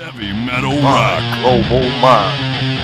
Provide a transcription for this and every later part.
Heavy metal My rock. global mind.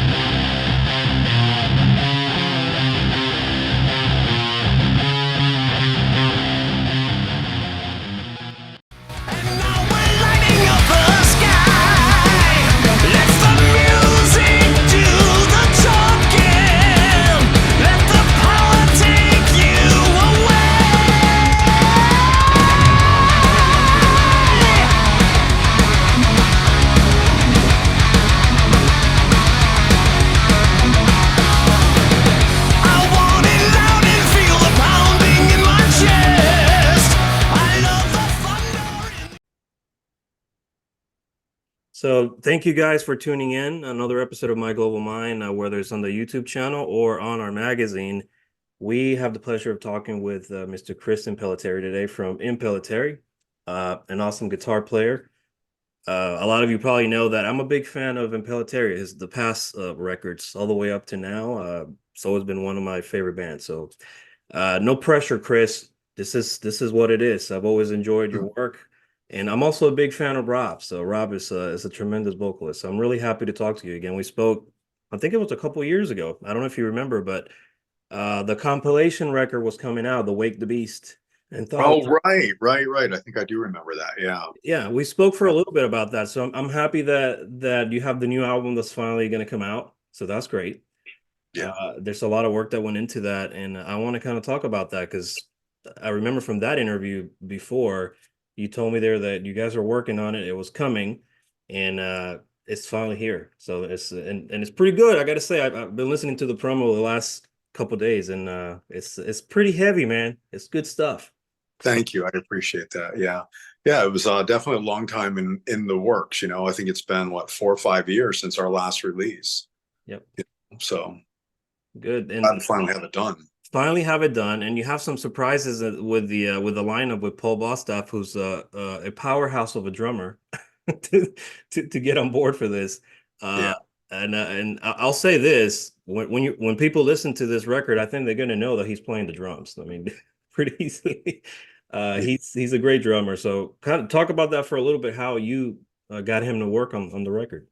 So thank you guys for tuning in. Another episode of My Global Mind, whether it's on the YouTube channel or on our magazine. We have the pleasure of talking with Mr. Chris Impellitteri today from Impellitteri, an awesome guitar player. A lot of you probably know that I'm a big fan of Impellitteri. The past records all the way up to now. It's always been one of my favorite bands. So no pressure, Chris. This is what it is. I've always enjoyed your work. And I'm also a big fan of Rob. So Rob is a tremendous vocalist. So I'm really happy to talk to you again. We spoke, I think it was a couple of years ago. I don't know if you remember, but the compilation record was coming out, The Wake the Beast. And Oh, right. I think I do remember that. Yeah. yeah, we spoke for a little bit about that. So I'm happy that you have the new album that's finally going to come out. So that's great. Yeah. There's a lot of work that went into that, and I want to kind of talk about that because I remember from that interview before you told me there that you guys are working on it. It was coming, and it's finally here. So it's pretty good. I got to say, I've been listening to the promo the last couple days, and it's pretty heavy, man. It's good stuff. Thank you. I appreciate that. Yeah. Yeah. It was definitely a long time in the works. I think it's been 4 or 5 years since our last release. Yep. So Good. glad And to finally have it done. finally have it done, and you have some surprises with the lineup with Paul Bostaph, who's a powerhouse of a drummer, to get on board for this. Yeah. And I'll say this: when people listen to this record, I think they're going to know that he's playing the drums. I mean, pretty easily. Yeah. He's a great drummer. So kind of talk about that for a little bit. How you got him to work on the record.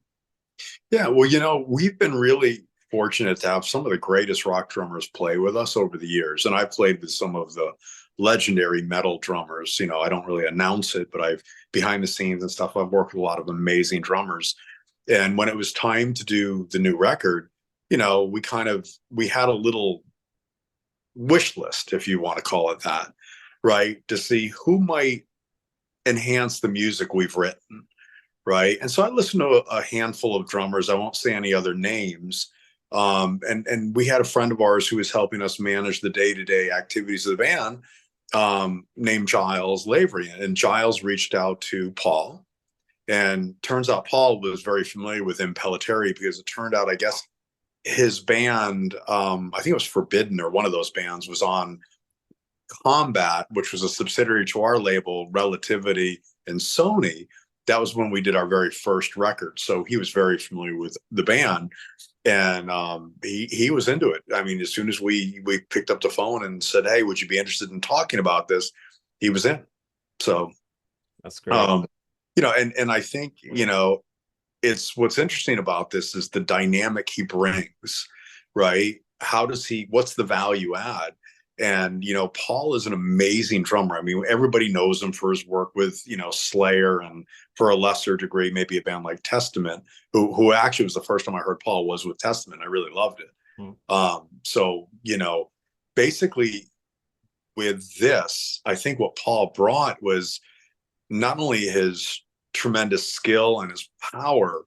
Yeah. Well, we've been really fortunate to have some of the greatest rock drummers play with us over the years. And I've played with some of the legendary metal drummers. I don't really announce it, but I've behind the scenes and stuff, I've worked with a lot of amazing drummers. And when it was time to do the new record, we had a little wish list, if you want to call it that, right? To see who might enhance the music we've written. Right. And so I listened to a handful of drummers. I won't say any other names. And we had a friend of ours who was helping us manage the day-to-day activities of the band, named Giles Lavery. And Giles reached out to Paul. And turns out Paul was very familiar with Impellitteri because it turned out, I guess, his band, I think it was Forbidden or one of those bands, was on Combat, which was a subsidiary to our label, Relativity and Sony. That was when we did our very first record. So he was very familiar with the band, and he was into it. I mean, as soon as we picked up the phone and said, "Hey, would you be interested in talking about this?" He was in. So That's great. And I think it's what's interesting about this is the dynamic he brings, right? What's the value add? And, Paul is an amazing drummer. I mean, everybody knows him for his work with, Slayer, and for a lesser degree, maybe a band like Testament, who actually was the first time I heard Paul was with Testament. I really loved it. So, basically with this, I think what Paul brought was not only his tremendous skill and his power,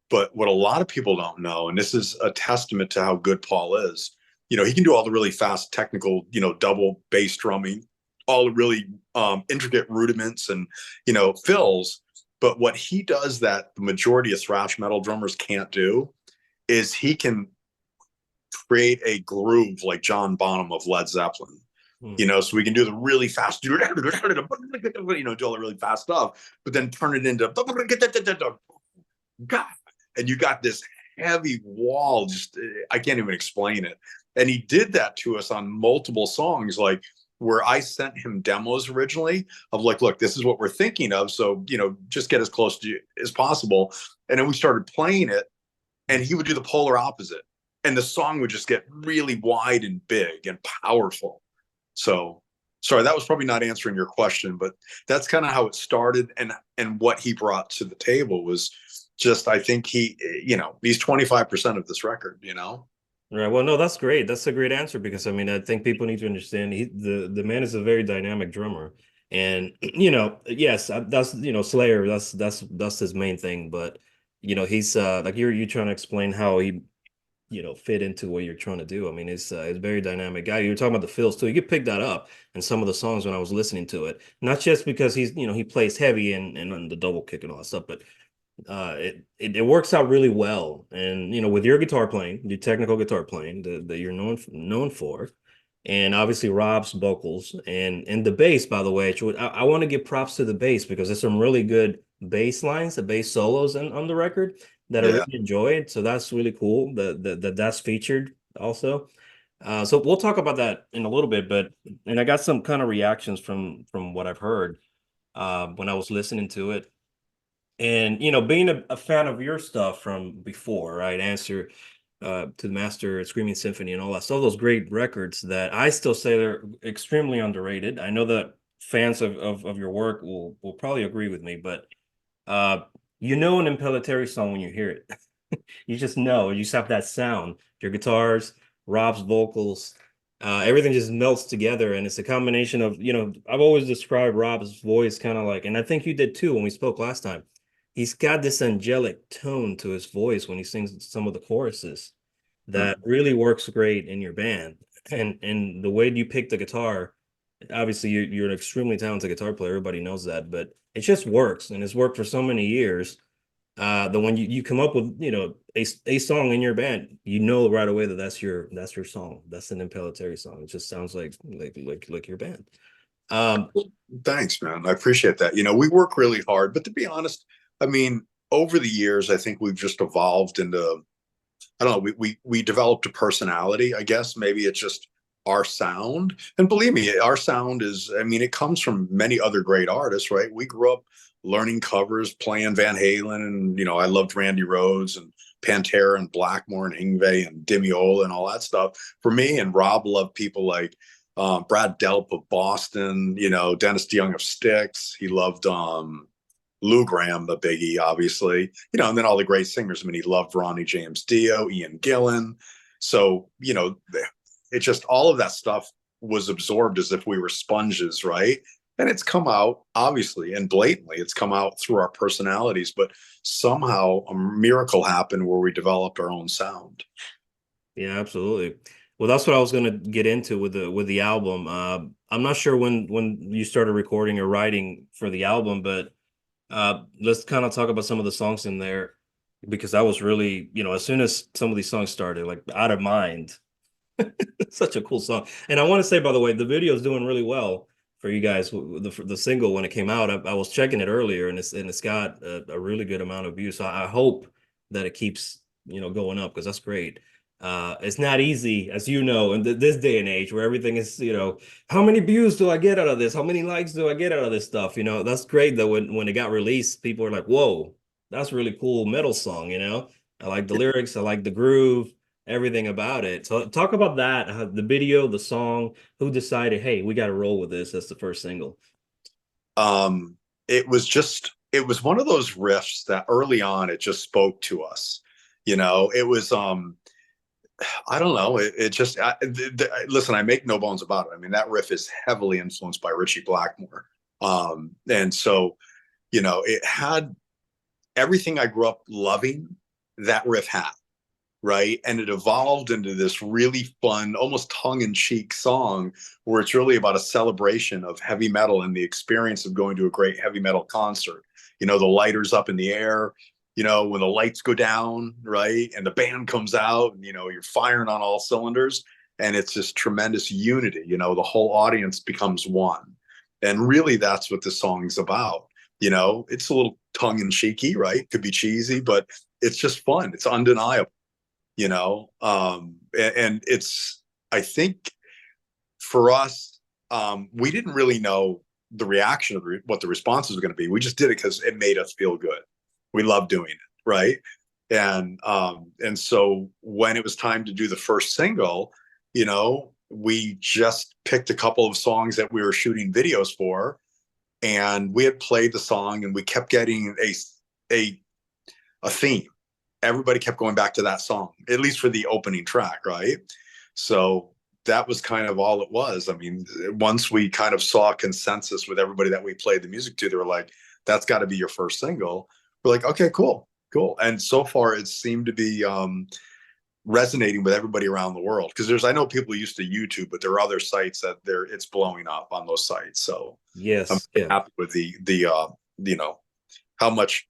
but what a lot of people don't know, and this is a testament to how good Paul is. He can do all the really fast technical, double bass drumming, all the really intricate rudiments and, fills. But what he does that the majority of thrash metal drummers can't do is he can create a groove like John Bonham of Led Zeppelin. So we can do the really fast, do all the really fast stuff, but then turn it into, and you got this heavy wall. Just I can't even explain it. And he did that to us on multiple songs. Like where I sent him demos originally of like, look, this is what we're thinking of. So, just get as close to you as possible. And then we started playing it, and he would do the polar opposite. And the song would just get really wide and big and powerful. So, sorry, that was probably not answering your question, but that's kind of how it started. And what he brought to the table was just, I think he's 25% of this record, Right. Well, no, that's great. That's a great answer because I mean, I think people need to understand the man is a very dynamic drummer, and yes, that's Slayer. That's his main thing. But he's like you're trying to explain how he fit into what you're trying to do. I mean, it's a very dynamic guy. You're talking about the fills too. You could pick that up in some of the songs when I was listening to it. Not just because he's he plays heavy and on the double kick and all that stuff, but it works out really well. And with your guitar playing, your technical guitar playing that you're known for, and obviously Rob's vocals and the bass, by the way, I want to give props to the bass because there's some really good bass lines, the bass solos on the record that I Yeah. really enjoyed. So that's really cool that's featured also. So we'll talk about that in a little bit, and I got some kind of reactions from what I've heard when I was listening to it. And being a fan of your stuff from before, right? Answer to the Master, Screaming Symphony, and all that. So those great records that I still say they're extremely underrated. I know that fans of your work will probably agree with me, but uh, an Impellitteri song when you hear it. You just know. You just have that sound. Your guitars, Rob's vocals, everything just melts together, and it's a combination of I've always described Rob's voice kind of like, and I think you did too when we spoke last time. He's got this angelic tone to his voice when he sings some of the choruses that Mhm. really works great in your band. And the way you pick the guitar, obviously you're an extremely talented guitar player. Everybody knows that, but it just works, and it's worked for so many years. That when you come up with a song in your band, right away that that's your song. That's an Impellitteri song. It just sounds like your band. Um, Thanks, man. I appreciate that. We work really hard, but to be honest, I mean, over the years, I think we've just evolved into, I don't know, we developed a personality, I guess. Maybe it's just our sound. And believe me, our sound is, I mean, it comes from many other great artists, right? We grew up learning covers, playing Van Halen, and I loved Randy Rhoads and Pantera and Blackmore and Yngwie and Dimiola and all that stuff. For me, and Rob loved people like Brad Delp of Boston, Dennis DeYoung of Styx. He loved Lou Gramm, the biggie, obviously, and then all the great singers. I mean, he loved Ronnie James Dio, Ian Gillan. So, it just all of that stuff was absorbed as if we were sponges, right? And it's come out, obviously, and blatantly, it's come out through our personalities, but somehow a miracle happened where we developed our own sound. yeah, absolutely. Well, that's what I was going to get into with the album. I'm not sure when you started recording or writing for the album, but let's kind of talk about some of the songs in there because I was really, as soon as some of these songs started, like Out of Mind, such a cool song. And I want to say, by the way, the video is doing really well for you guys. The single when it came out, I was checking it earlier, and it's got a really good amount of views. So I hope that it keeps going up because that's great. It's not easy, as you know, in this day and age where everything is, how many views do I get out of this? How many likes do I get out of this stuff? That's great that when it got released, people are like, whoa, that's a really cool metal song. I like the lyrics, I like the groove, everything about it. So talk about that, the video, the song, who decided, hey, we got to roll with this as the first single. Um, it was one of those riffs that early on it just spoke to us. It was I don't know. It just listen. I make no bones about it. I mean, that riff is heavily influenced by Richie Blackmore, and so it had everything I grew up loving. That riff had right, and it evolved into this really fun, almost tongue-in-cheek song where it's really about a celebration of heavy metal and the experience of going to a great heavy metal concert. The lighters up in the air, when the lights go down, right? And the band comes out, and, you're firing on all cylinders. And it's this tremendous unity, the whole audience becomes one. And really, that's what the song's about. It's a little tongue in cheeky, right? Could be cheesy, but it's just fun. It's undeniable, and it's, I think for us, we didn't really know the reaction of what the response was going to be. We just did it because it made us feel good. We love doing it, right? And so when it was time to do the first single, we just picked a couple of songs that we were shooting videos for, and we had played the song, and we kept getting a theme. Everybody kept going back to that song, at least for the opening track, right? So that was kind of all it was. I mean, once we kind of saw consensus with everybody that we played the music to, they were like, that's got to be your first single. We're like, okay, cool. And so far it seemed to be resonating with everybody around the world. Because I know people used to YouTube, but there are other sites that it's blowing up on those sites. So I'm Yes, yeah. happy with the how much,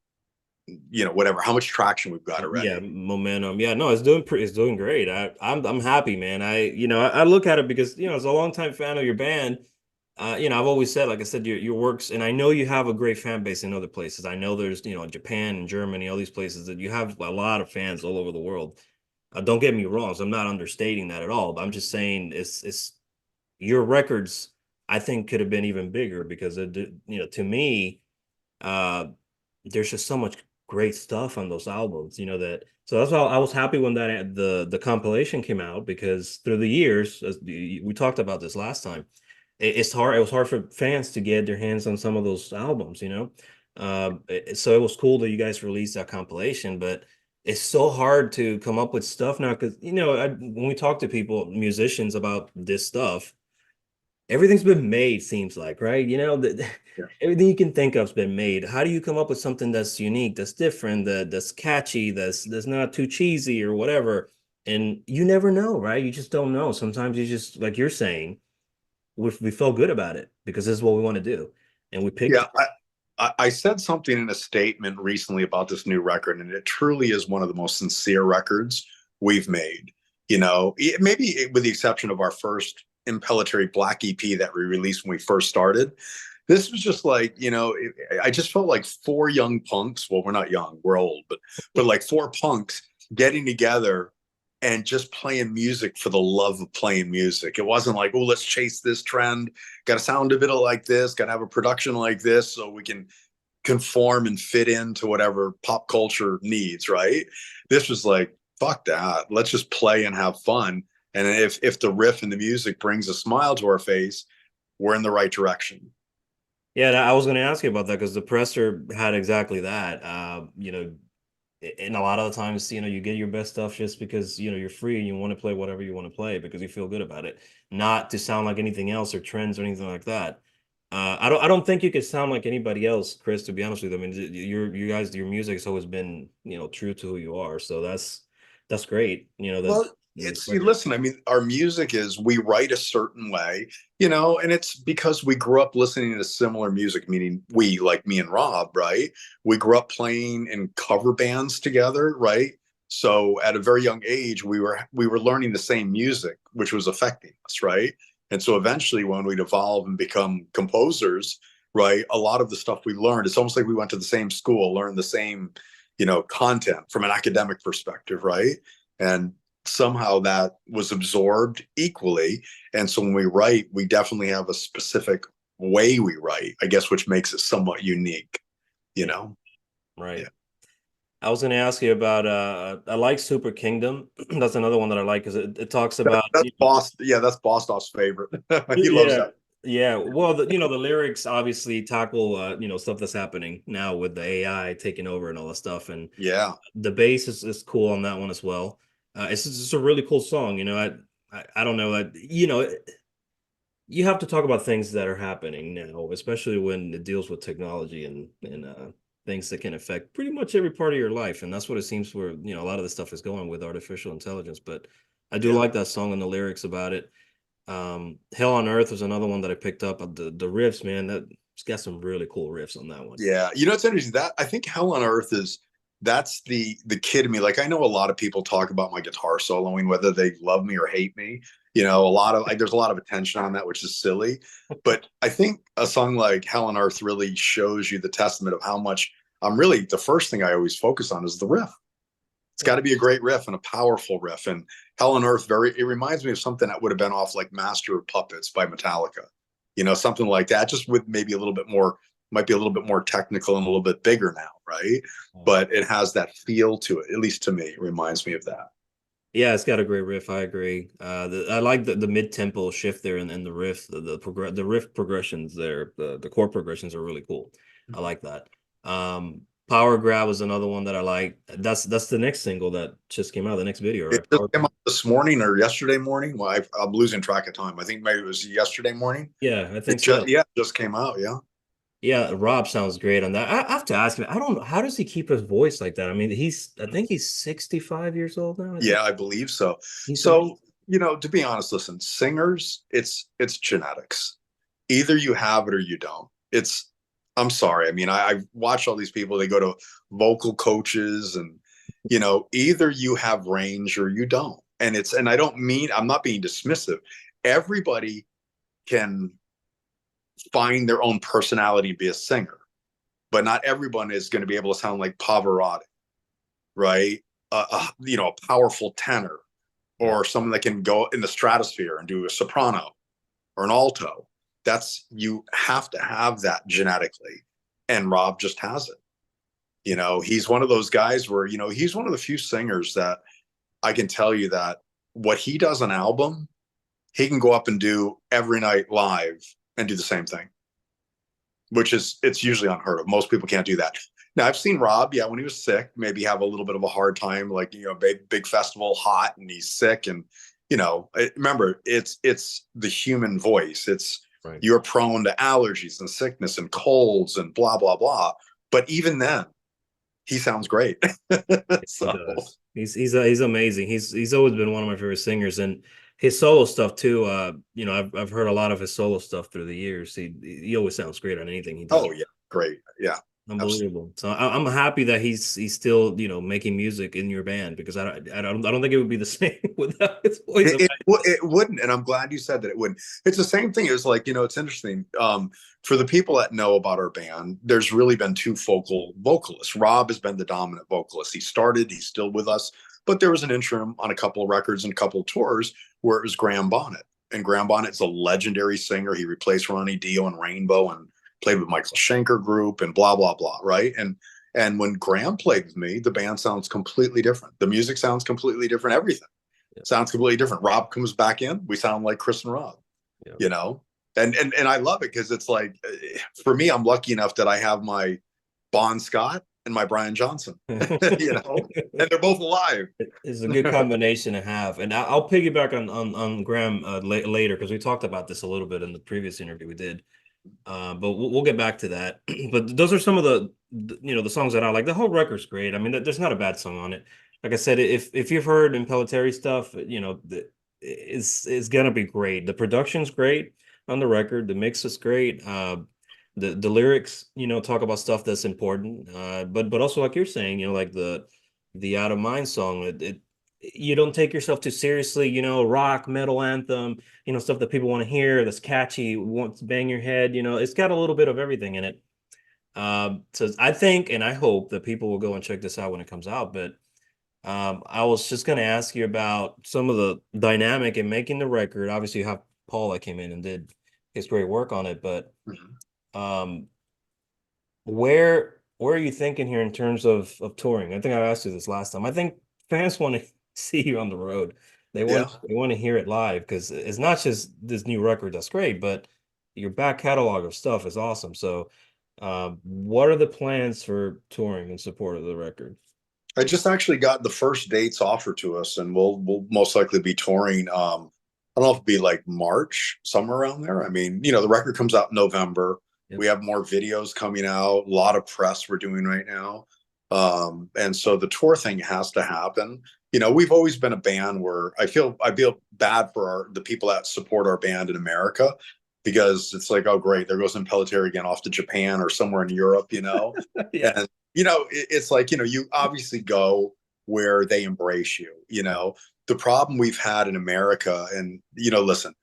how much traction we've got Yeah, already. momentum. Yeah, no, it's doing great. I'm happy, man. I look at it because, as a longtime fan of your band, I've always said, like I said, your works, and I know you have a great fan base in other places. I know there's, Japan and Germany, all these places that you have a lot of fans all over the world. Don't get me wrong, so I'm not understating that at all, but I'm just saying it's your records, I think, could have been even bigger because to me, uh there's just so much great stuff on those albums, that so that's why I was happy when the compilation came out, because through the years, as we talked about this last time, it was hard for fans to get their hands on some of those albums, so it was cool that you guys released that compilation, but it's so hard to come up with stuff now because when we talk to people, musicians, about this stuff, everything's been made, seems like, right? Yeah. Everything you can think of's been made. How do you come up with something that's unique, that's different, that's catchy, that's not too cheesy or whatever? And you never know, right? You just don't know. Sometimes you just, like you're saying, we felt good about it because this is what we want to do, and we picked Yeah, it. I said something in a statement recently about this new record, and it truly is one of the most sincere records we've made. Maybe with the exception of our first Impellitteri Black EP that we released when we first started. This was just like, I just felt like four young punks. Well, we're not young, we're old, but like four punks getting together and just playing music for the love of playing music. It wasn't like, oh, let's chase this trend. Got to sound a bit like this. Got to have a production like this so we can conform and fit into whatever pop culture needs. Right? This was like, fuck that. Let's just play and have fun. And if the riff and the music brings a smile to our face, we're in the right direction. Yeah, I was going to ask you about that because the presser had exactly that. And a lot of the times, you get your best stuff just because, you're free and you want to play whatever you want to play because you feel good about it, not to sound like anything else or trends or anything like that. I don't think you could sound like anybody else, Chris, to be honest with you. I mean, you guys, your music has always been, true to who you are. So that's great. That Well, this you record. listen, I mean, our music is we write a certain way, and it's because we grew up listening to similar music, meaning we, like me and Rob, right? We grew up playing in cover bands together, right? So at a very young age, we were learning the same music, which was affecting us, right? And so eventually when we'd evolve and become composers, right, a lot of the stuff we learned, it's almost like we went to the same school, learned the same, content from an academic perspective, right? And somehow that was absorbed equally. And so when we write, we definitely have a specific way we write, I guess, which makes it somewhat unique, you Yeah, know? right. Yeah. I was going to ask you about I like Super Kingdom. That's another one that I like because it talks about That's Boss. Yeah, that's Bostoph's favorite. He loves yeah, that. yeah. Well, the lyrics obviously tackle stuff that's happening now with the AI taking over and all that stuff, and Yeah. the bass is cool on that one as well. It's just a really cool song. I don't know that you have to talk about things that are happening now, especially when it deals with technology and things that can affect pretty much every part of your life. And that's what it seems where, a lot of this stuff is going with artificial intelligence. But I do Yeah. like that song and the lyrics about it. Hell on Earth was another one that I picked up. The riffs, man, it's got some really cool riffs on that one. Yeah. It's interesting that I think Hell on Earth that's the kid in me. Like I know a lot of people talk about my guitar soloing, whether they love me or hate me. A lot of like there's a lot of attention on that, which is silly. But I think a song like Hell on Earth really shows you the testament of how much I'm really the first thing I always focus on is the riff. It's got to be a great riff and a powerful riff. And Hell on Earth it reminds me of something that would have been off like Master of Puppets by Metallica. something like that, just with maybe a little bit more, might be a little bit more technical and a little bit bigger now, right? But it has that feel to it, at least to me. It reminds me of that. Yeah, it's got a great riff. I agree. I like the mid tempo shift there, and the riff, the riff progressions there, the chord progressions are really cool. I like that. Power Grab was another one that I like. That's the next single that just came out, the next video, It right? just came out this morning or yesterday morning. Well, I'm losing track of time. I think maybe it was yesterday morning. Yeah, I It think so. just, yeah, it just came out. Yeah. Yeah, Rob sounds great on that. I have to ask him. I don't know, how does he keep his voice like that? I mean, I think he's 65 years old now. I think Yeah, I believe so. he's So, to be honest, listen, singers, it's genetics. Either you have it or you don't. I'm sorry. I mean, I've watched all these people, they go to vocal coaches and, either you have range or you don't. And I don't mean, I'm not being dismissive. Everybody can find their own personality and be a singer, but not everyone is going to be able to sound like Pavarotti, right? A powerful tenor, yeah. or someone that can go in the stratosphere and do a soprano or an alto. You have to have that genetically. And Rob just has it. He's one of those guys where, he's one of the few singers that I can tell you that what he does on album, he can go up and do every night live and do the same thing, it's usually unheard of. Most people can't do that. Now, I've seen Rob, yeah, when he was sick, maybe have a little bit of a hard time, like, big festival, hot, and he's sick. And, remember, it's the human voice. Right. You're prone to allergies and sickness and colds and blah, blah, blah. But even then, he sounds great. So, He does. He's amazing. He's always been one of my favorite singers, and his solo stuff too. I've heard a lot of his solo stuff through the years. He always sounds great on anything he does. oh, yeah, great. Yeah. Unbelievable. So I'm happy that he's still making music in your band, because I don't think it would be the same without his voice. It wouldn't, and I'm glad you said that it wouldn't. It's the same thing. It was like, it's interesting. For the people that know about our band, there's really been two focal vocalists. Rob has been the dominant vocalist. He's still with us, but there was an interim on a couple of records and a couple of tours where it was Graham Bonnet. And Graham Bonnet's a legendary singer. He replaced Ronnie Dio and Rainbow and played with Michael Schenker Group and blah, blah, blah, right? And when Graham played with me, the band sounds completely different. The music sounds completely different. Everything sounds completely different. Rob comes back in, we sound like Chris and Rob, and I love it, because it's like, for me, I'm lucky enough that I have my Bon Scott and my Brian Johnson, and they're both alive. It's a good combination to have. And I'll piggyback on Graham later, because we talked about this a little bit in the previous interview we did. But we'll get back to that. But those are some of the songs that I like. The whole record's great. I mean, there's not a bad song on it. Like I said, if you've heard Impellitteri stuff, it's gonna be great. The production's great on the record. The mix is great. The lyrics, talk about stuff that's important. But also, like you're saying, like the Out of Mind song, it you don't take yourself too seriously, rock, metal anthem, stuff that people want to hear, that's catchy, wants to bang your head, it's got a little bit of everything in it. So I think, and I hope that people will go and check this out when it comes out. But I was just going to ask you about some of the dynamic in making the record. Obviously, you have Paul that came in and did his great work on it, but where are you thinking here in terms of touring? I think I asked you this last time. I think fans want to see you on the road. They want to hear it live, because it's not just this new record that's great, but your back catalog of stuff is awesome. So what are the plans for touring in support of the record? I just actually got the first dates offered to us, and we'll most likely be touring. I don't know if it'd be like March, somewhere around there. I mean, the record comes out in November. Yep. We have more videos coming out, a lot of press we're doing right now. And so the tour thing has to happen. We've always been a band where I feel bad for the people that support our band in America, because it's like, oh, great, there goes Impellitteri again off to Japan or somewhere in Europe, Yeah. And, it's like, you obviously go where they embrace you. The problem we've had in America, and, listen,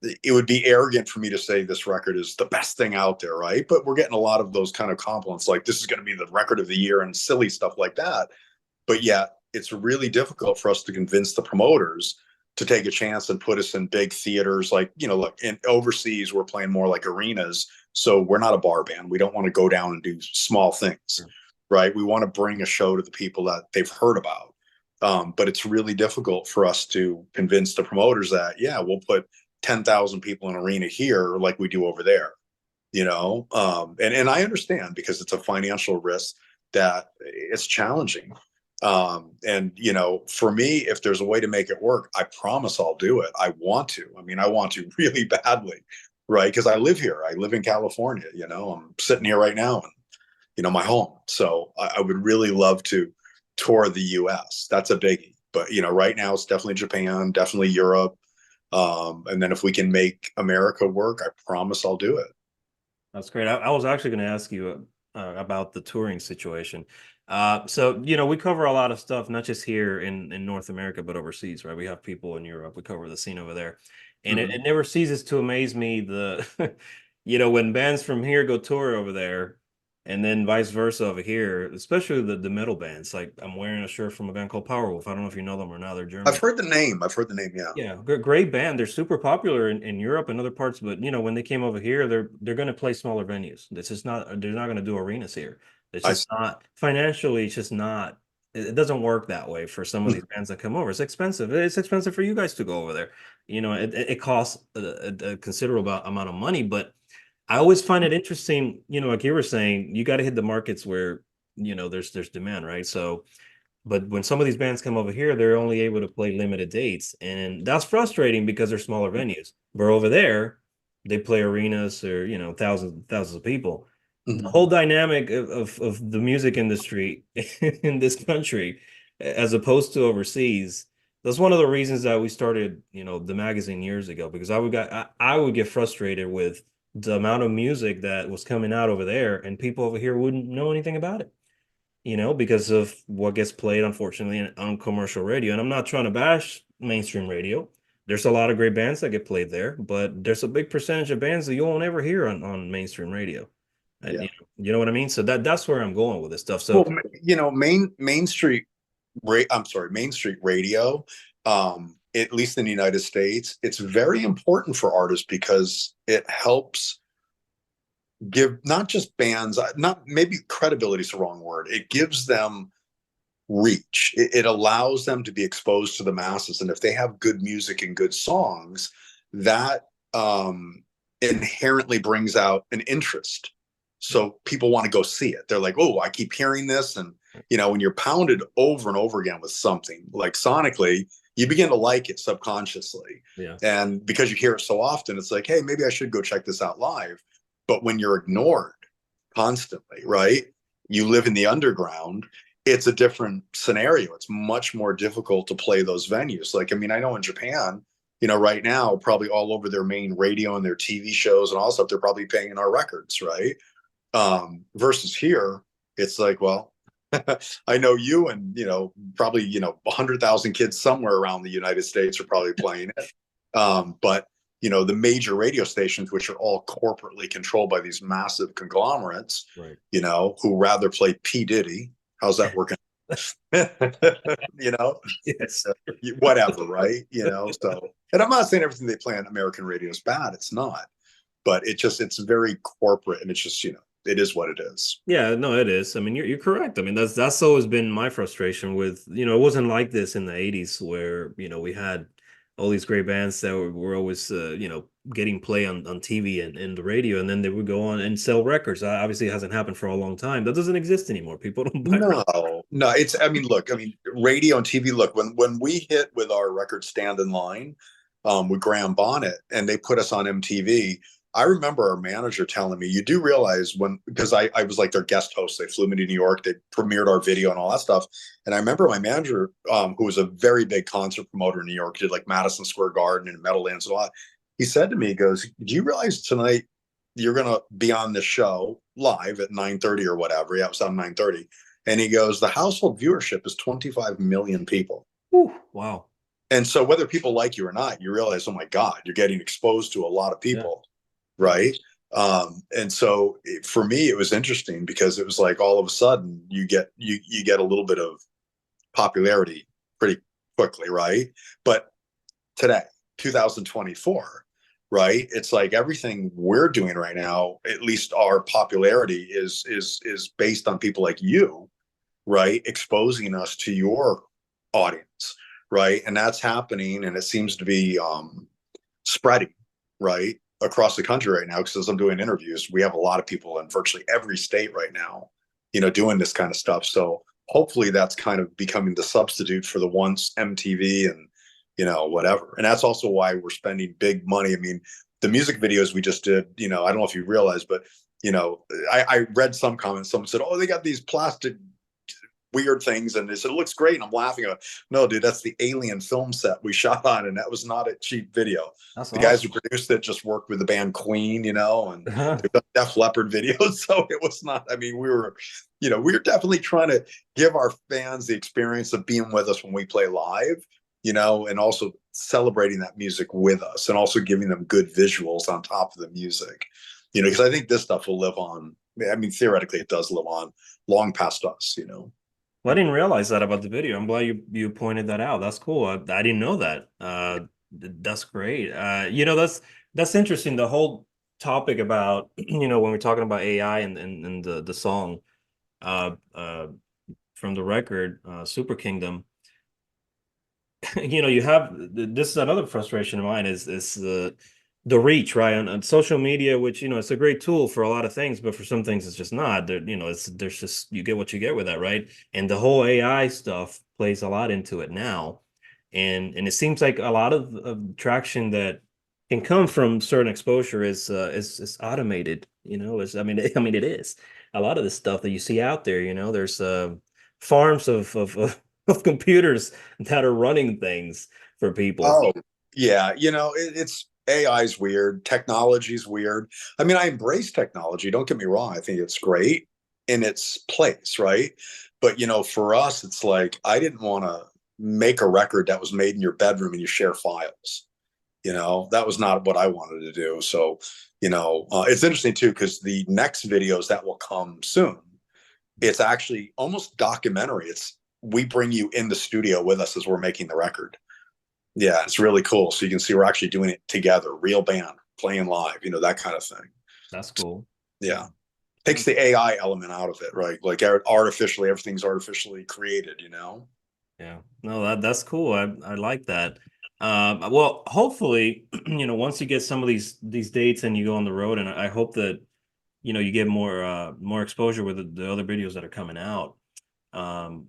it would be arrogant for me to say this record is the best thing out there, right? But we're getting a lot of those kind of compliments, like this is going to be the record of the year and silly stuff like that. But yeah, it's really difficult for us to convince the promoters to take a chance and put us in big theaters. Like, look, in overseas, we're playing more like arenas. So we're not a bar band. We don't want to go down and do small things, right? We want to bring a show to the people that they've heard about. But it's really difficult for us to convince the promoters that, yeah, we'll put 10,000 people in an arena here like we do over there, and I understand, because it's a financial risk that it's challenging. And for me, if there's a way to make it work, I promise I'll do it. I want to. I mean, I want to really badly, right? Because I live here. I live in California. I'm sitting here right now, and my home. So I would really love to tour the U.S. That's a biggie. But right now it's definitely Japan, definitely Europe. And then if we can make America work, I promise I'll do it. That's great. I was actually going to ask you about the touring situation. So, we cover a lot of stuff, not just here in North America, but overseas, right? We have people in Europe. We cover the scene over there. And it never ceases to amaze me when bands from here go tour over there, and then vice versa over here, especially the metal bands. Like, I'm wearing a shirt from a band called Powerwolf. I don't know if you know them or not. They're German. I've heard the name. Yeah. Yeah, great band. They're super popular in Europe and other parts, but when they came over here, they're going to play smaller venues. This is not They're not going to do arenas here. It's just not financially. It's just not. It doesn't work that way for some of these bands that come over. It's expensive. It's expensive for you guys to go over there. It costs a considerable amount of money, but I always find it interesting. Like you were saying, you got to hit the markets where there's demand, right? So. But when some of these bands come over here, they're only able to play limited dates. And that's frustrating because they're smaller venues. But over there, they play arenas or, thousands of people. The whole dynamic of the music industry in this country, as opposed to overseas, that's one of the reasons that we started, the magazine years ago, because I would get frustrated with the amount of music that was coming out over there, and people over here wouldn't know anything about it. Because of what gets played, unfortunately, on commercial radio. And I'm not trying to bash mainstream radio. There's a lot of great bands that get played there, but there's a big percentage of bands that you won't ever hear on mainstream radio. And, Yeah. you know what I mean? So that's where I'm going with this stuff. So, Main Street, Main Street radio, at least in the United States, it's very important for artists because it helps give not just bands, not maybe credibility is the wrong word. It gives them reach. It allows them to be exposed to the masses. And if they have good music and good songs, that inherently brings out an interest. So people want to go see it. They're like, oh, I keep hearing this. And, when you're pounded over and over again with something like sonically, you begin to like it subconsciously. Yeah. And because you hear it so often, it's like, hey, maybe I should go check this out live. But when you're ignored constantly, right? You live in the underground, it's a different scenario. It's much more difficult to play those venues. Like, I mean, I know in Japan, right now, probably all over their main radio and their TV shows and all stuff, they're probably paying our records, right? Versus here, it's like, well, I know you and, probably, 100,000 kids somewhere around the United States are probably playing it. But the major radio stations, which are all corporately controlled by these massive conglomerates, right. Who rather play P. Diddy. How's that working? Yes. Whatever, right? So, and I'm not saying everything they play on American radio is bad. It's not, but it's very corporate, and it's just, it is what it is. Yeah, no, it is. I mean, you're correct. I mean, that's always been my frustration with, it wasn't like this in the 80s where, we had all these great bands that were always, getting play on TV and the radio, and then they would go on and sell records. Obviously, it hasn't happened for a long time. That doesn't exist anymore. People don't buy records. No. Look, radio and TV. Look, when we hit with our record Stand in Line, with Graham Bonnet, and they put us on MTV. I remember our manager telling me, you do realize because I was like their guest host. They flew me to New York. They premiered our video and all that stuff. And I remember my manager, who was a very big concert promoter in New York, did like Madison Square Garden and Meadowlands and all that. He said to me, he goes, do you realize tonight you're going to be on the show live at 9:30 or whatever? Yeah, it was on 9:30. And he goes, the household viewership is 25 million people. Ooh, wow. And so whether people like you or not, you realize, oh my God, you're getting exposed to a lot of people. Yeah. Right. And so for me, it was interesting because it was like all of a sudden you get a little bit of popularity pretty quickly. Right. But today, 2024, right? It's like everything we're doing right now, at least our popularity is based on people like you, right? Exposing us to your audience, right? And that's happening, and it seems to be spreading, right, across the country right now. Because as I'm doing interviews, we have a lot of people in virtually every state right now, doing this kind of stuff. So hopefully that's kind of becoming the substitute for the once MTV and whatever. And that's also why we're spending big money. I mean, the music videos we just did, I don't know if you realize, but I read some comments. Someone said, "Oh, they got these plastic weird things," and they said it looks great. And I'm laughing. No, dude, that's the Alien film set we shot on, and that was not a cheap video. That's The guys who awesome. produced it just worked with the band Queen, and they've done Def Leppard videos. So it was not. I mean, we were definitely trying to give our fans the experience of being with us when we play live, and also celebrating that music with us, and also giving them good visuals on top of the music, because I think this stuff will live on. I mean, theoretically, it does live on long past us. Well, I didn't realize that about the video. I'm glad you pointed that out. That's cool. I didn't know that. That's great. That's interesting. The whole topic about when we're talking about AI and the song uh uh from the record Super Kingdom. You have this is another frustration of mine is the reach, right, on social media, which it's a great tool for a lot of things, but for some things it's just not. There's just you get what you get with that, right? And the whole AI stuff plays a lot into it now, and it seems like a lot of traction that can come from certain exposure is automated. I mean it is a lot of the stuff that you see out there. There's farms of computers that are running things for people. Oh, yeah. It's AI's weird. Technology's weird. I mean, I embrace technology. Don't get me wrong. I think it's great in its place, right? But, for us, it's like I didn't want to make a record that was made in your bedroom and you share files. That was not what I wanted to do. So, it's interesting too, because the next videos that will come soon, it's actually almost documentary. We bring you in the studio with us as we're making the record. Yeah, it's really cool. So you can see we're actually doing it together, real band playing live, that kind of thing. That's cool. Yeah. Takes the AI element out of it, right? Like artificially, everything's artificially created. Yeah, no, that's cool. I like that. Well, hopefully, once you get some of these dates and you go on the road, and I hope that you get more exposure with the other videos that are coming out. Um,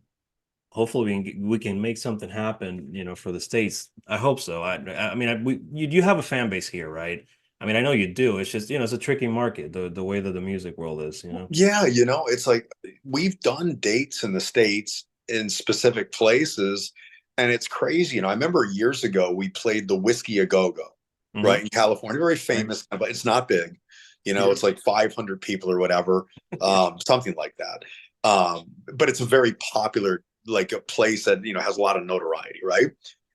Hopefully we can make something happen, for the States. I hope so. I mean, you have a fan base here, right? I mean, I know you do. It's just, it's a tricky market, the way that the music world is. Yeah, it's like we've done dates in the States in specific places, and it's crazy. I remember years ago we played the Whiskey A Go Go, right, Hmm. in California, very Right. famous, but it's not big. It's like 500 people or whatever, something like that. But it's a very popular, like a place that has a lot of notoriety, right?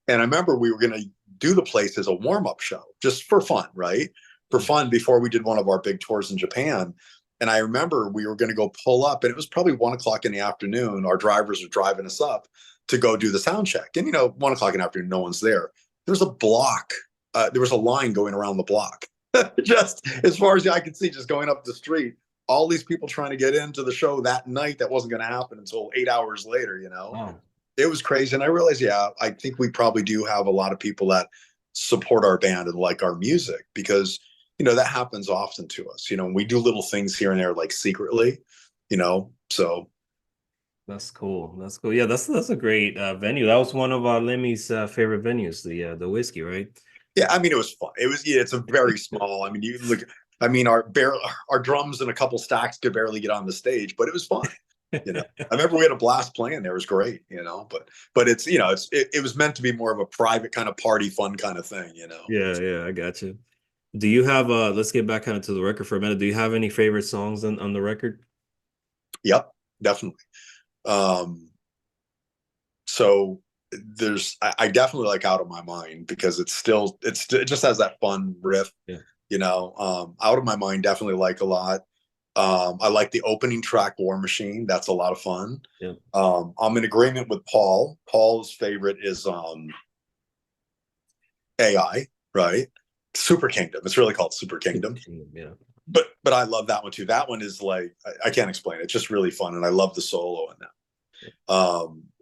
And I remember we were going to do the place as a warm-up show, just for fun, right? For fun before we did one of our big tours in Japan. And I remember we were going to go pull up, and it was probably 1 o'clock in the afternoon. Our drivers were driving us up to go do the sound check. And 1 o'clock in the afternoon, no one's there. There's a block. There was a line going around the block, just as far as I could see, just going up the street. All these people trying to get into the show that night that wasn't going to happen until 8 hours later. Wow. It was crazy. And I realized, yeah, I think we probably do have a lot of people that support our band and like our music, because that happens often to us. We do little things here and there, like secretly. So That's cool. That's cool. Yeah, that's a great venue. That was one of Lemmy's favorite venues, the whiskey, right? yeah, I mean, it was fun. Yeah, it's a very small. I mean, you look. I mean, our drums and a couple stacks could barely get on the stage, but it was fun. I remember we had a blast playing there. It was great. But it's it was meant to be more of a private kind of party, fun kind of thing. Yeah, yeah, I got you. Do you have let's get back kind of to the record for a minute. Do you have any favorite songs on the record? Yep, definitely. Um, so I definitely like Out of My Mind, because it just has that fun riff. Yeah. Out of My Mind definitely like a lot. I like the opening track, War Machine. That's a lot of fun. Yeah. I'm in agreement with Paul. Paul's favorite is AI, right? Super Kingdom. It's really called Super Kingdom. Yeah. But I love that one too. That one is like I can't explain it. It's just really fun, and I love the solo in that.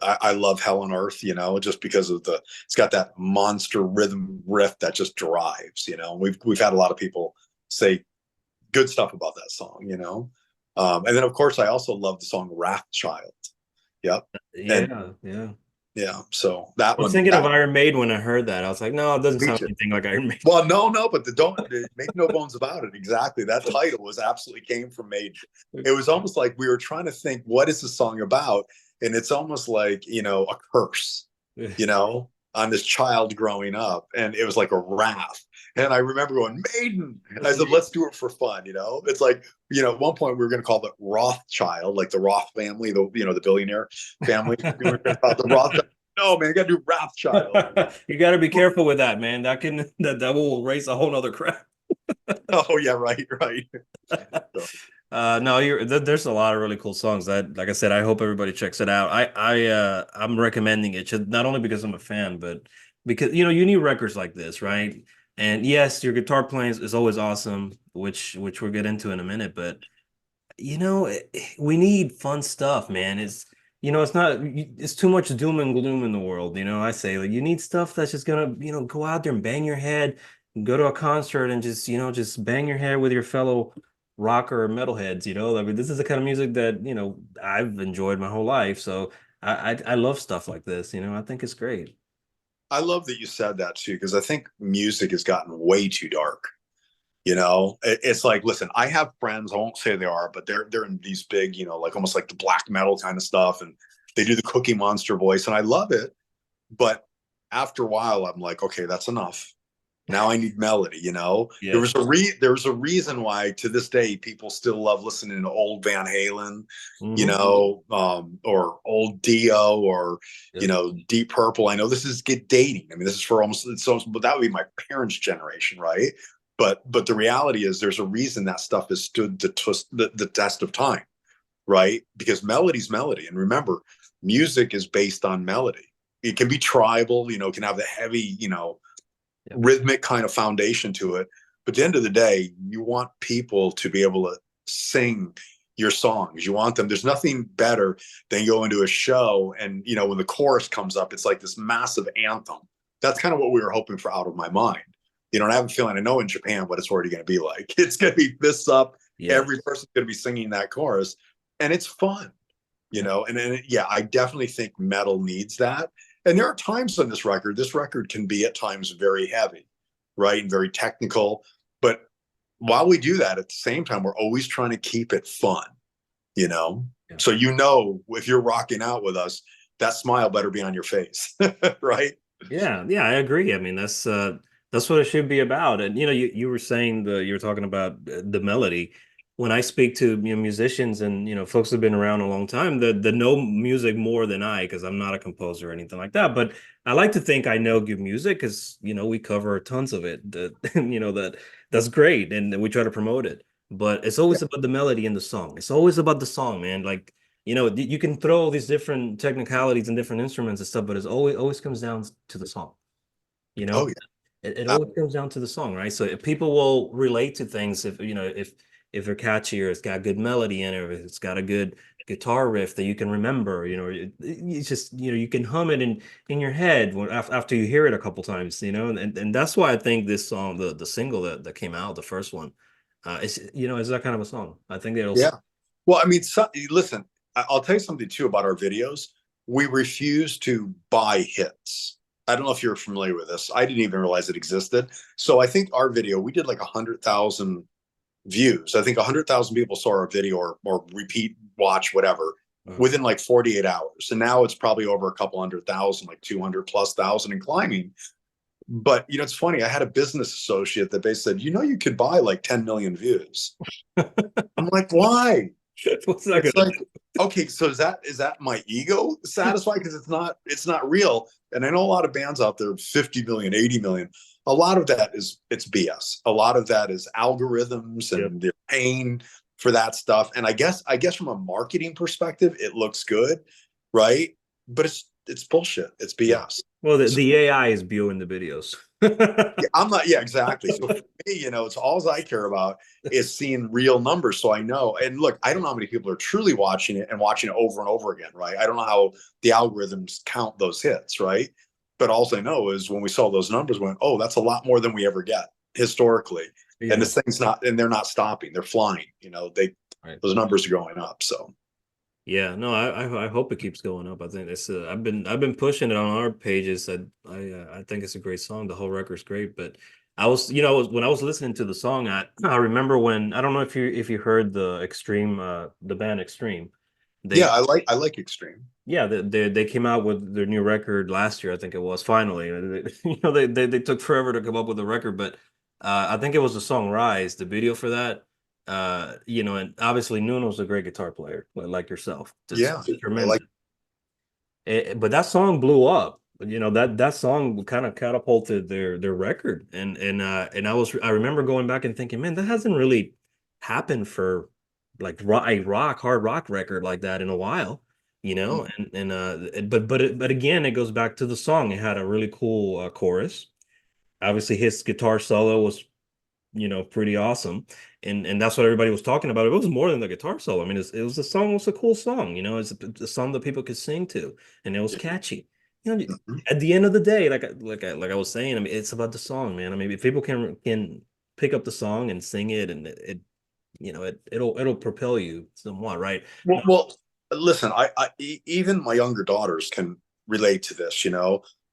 I love Hell on Earth, just because of it's got that monster rhythm riff that just drives, and we've had a lot of people say good stuff about that song. And then of course I also love the song Wrathchild. Yep. And Yeah, yeah. yeah, so that I was one, thinking of Iron Maiden when I heard that. I was like, no, it doesn't sound feature. anything like Iron Maiden. Well, no, but don't make no bones about it. Exactly. That title was absolutely came from Maiden. It was almost like we were trying to think, what is the song about? And it's almost like, a curse, on this child growing up. And it was like a wrath. And I remember going, Maiden. And I said, let's do it for fun. It's like, at one point we were going to call it Rothschild, like the Roth family, the billionaire family. We were going to call it the Rothschild. No, man, you got to do Wrathchild. You got to be careful with that, man. That will raise a whole nother crap. Oh yeah, right. So, No, there's a lot of really cool songs that, like I said, I hope everybody checks it out. I'm recommending it not only because I'm a fan, but because you need records like this, right? And yes, your guitar playing is always awesome, which we'll get into in a minute, but we need fun stuff, man. It's not, it's too much doom and gloom in the world. I say like you need stuff that's just gonna, go out there and bang your head, go to a concert and just bang your head with your fellow rocker or metalheads. I mean, this is the kind of music that, I've enjoyed my whole life. So I love stuff like this. I think it's great. I love that you said that too, because I think music has gotten way too dark. It's like, listen, I have friends, I won't say they are, but they're in these big, like almost like the black metal kind of stuff, and they do the Cookie Monster voice, and I love it. But after a while, I'm like, okay, that's enough. Now I need melody. There Yes. was a reason why to this day people still love listening to old Van Halen, or old Dio, or Yep. Deep Purple. I know this is get dating. I mean, this is for but that would be my parents' generation, right? But the reality is there's a reason that stuff has stood the test of time, right? Because melody's melody. And remember, music is based on melody. It can be tribal, it can have the heavy, Yep. rhythmic kind of foundation to it. But at the end of the day, you want people to be able to sing your songs. You want them. There's nothing better than going to a show and, when the chorus comes up, it's like this massive anthem. That's kind of what we were hoping for Out of My Mind. And I have a feeling, I know in Japan what it's already going to be like. It's going to be fists up. Yeah. Every person's going to be singing that chorus, and it's fun, and yeah, I definitely think metal needs that. And there are times on this record can be at times very heavy, right? And very technical. But while we do that, at the same time, we're always trying to keep it fun, Yeah. So, if you're rocking out with us, that smile better be on your face, right? Yeah, yeah, I agree. I mean, that's what it should be about. And you were saying you were talking about the melody. When I speak to musicians and folks who've been around a long time that know music more than I, because I'm not a composer or anything like that. But I like to think I know good music because we cover tons of it. That that's great, and we try to promote it. But it's always about the melody in the song. It's always about the song, man. Like you can throw all these different technicalities and different instruments and stuff, but it's always comes down to the song. You Oh know, yeah. it always comes down to the song, right? So if people will relate to things if they're catchy or it's got good melody in it, or if it's got a good guitar riff that you can remember, it's just you can hum it in your head after you hear it a couple times, and that's why I think this song, the single that came out, the first one, it's that kind of a song. I think that Yeah. Well, I mean, listen, I'll tell you something too about our videos. We refuse to buy hits. I don't know if you're familiar with this. I didn't even realize it existed. So I think our video, we did like 100,000 views. I think 100,000 people saw our video or repeat watch, whatever, within like 48 hours. And now it's probably over a couple 100,000, like 200 plus thousand and climbing. But it's funny. I had a business associate that they said, you could buy like 10 million views. I'm like, why? What's that It's gonna like, okay, so is that my ego satisfied? Because it's not real. And I know a lot of bands out there, 50 million, 80 million. A lot of that it's BS. A lot of that is algorithms, and they're paying for that stuff. And I guess from a marketing perspective, it looks good, right? But it's bullshit. It's BS. Well, So, the AI is viewing the videos. Yeah, I'm not. Yeah, exactly. So for me, it's all I care about is seeing real numbers, so I know. And look, I don't know how many people are truly watching it and watching it over and over again, right? I don't know how the algorithms count those hits, right? But all I know is when we saw those numbers, we went, oh, that's a lot more than we ever get historically. And Yeah. this thing's not, and they're not stopping; they're flying. Right. Those numbers are going up. So Yeah, no, I hope it keeps going up. I think it's I've been pushing it on our pages. I think it's a great song. The whole record's great, but I was when I was listening to the song, I remember when I don't know if you heard the band Extreme. yeah, They I like extreme. Yeah, they came out with their new record last year, I think it was, finally. They took forever to come up with a record, but I think it was the song Rise, the video for that. And obviously Nuno's a great guitar player, like yourself. Just Yeah, I tremendous. like. But that song blew up. That song kind of catapulted their record. And I remember going back and thinking, man, that hasn't really happened for like hard rock record like that in a while, you know? But again, it goes back to the song. It had a really cool chorus. Obviously his guitar solo was, pretty awesome. And that's what everybody was talking about. It was more than the guitar solo. I mean, it was it was a cool song, it's a song that people could sing to, and it was catchy. Mhm. At the end of the day, like I was saying, I mean, it's about the song, man. I mean, if people can pick up the song and sing it, and it'll propel you somewhat, right? Well, listen, even my younger daughters can relate to this.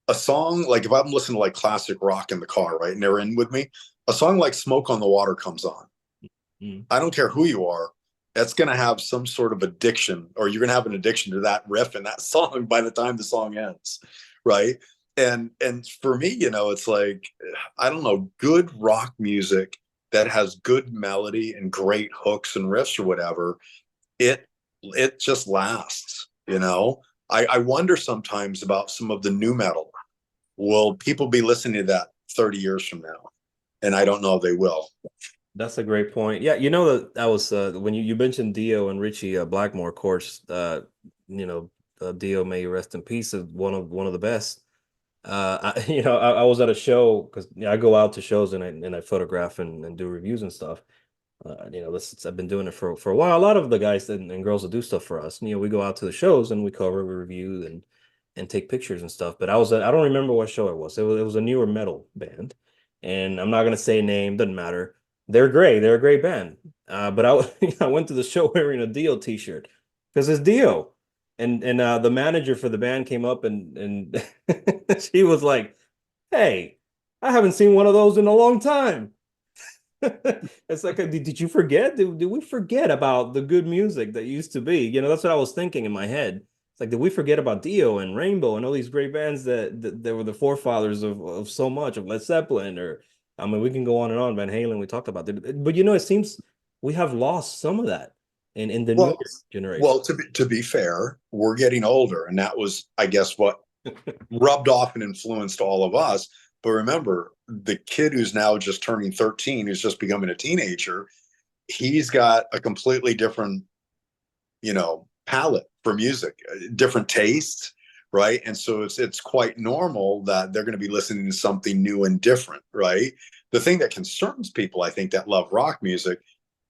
A song like if I'm listening to like classic rock in the car, right, and they're in with me, a song like "Smoke on the Water" comes on. Mm. I don't care who you are, that's going to have some sort of addiction, or you're going to have an addiction to that riff and that song by the time the song ends, right? And for me, it's like I don't know, good rock music that has good melody and great hooks and riffs or whatever, it it just lasts. I wonder sometimes about some of the new metal. Will people be listening to that 30 years from now? And I don't know if they will. That's a great point. Yeah, that was when you mentioned Dio and Richie Blackmore, of course. You know, Dio, may you rest in peace, is one of the best. I was at a show because I go out to shows and I photograph and do reviews and stuff. I've been doing it for a while. A lot of the guys and girls that do stuff for us, we go out to the shows and we cover, we review and take pictures and stuff. But I don't remember what show it was. It was a newer metal band, and I'm not gonna say name, doesn't matter. They're great. They're a great band. But I went to the show wearing a Dio t-shirt because it's Dio, and the manager for the band came up and she was like, "Hey, I haven't seen one of those in a long time." It's like, did you forget? Did we forget about the good music that used to be? That's what I was thinking in my head. It's like, did we forget about Dio and Rainbow and all these great bands that were the forefathers of so much, of Led Zeppelin, or I mean, we can go on and on. Van Halen, we talked about it, but it seems we have lost some of that in the newer Well, generation. well, to be fair, we're getting older, and that was, I guess, what rubbed off and influenced all of us. But remember, the kid who's now just turning 13, who's just becoming a teenager, he's got a completely different, palette for music, different tastes, right? And so it's quite normal that they're going to be listening to something new and different, right? The thing that concerns people, I think, that love rock music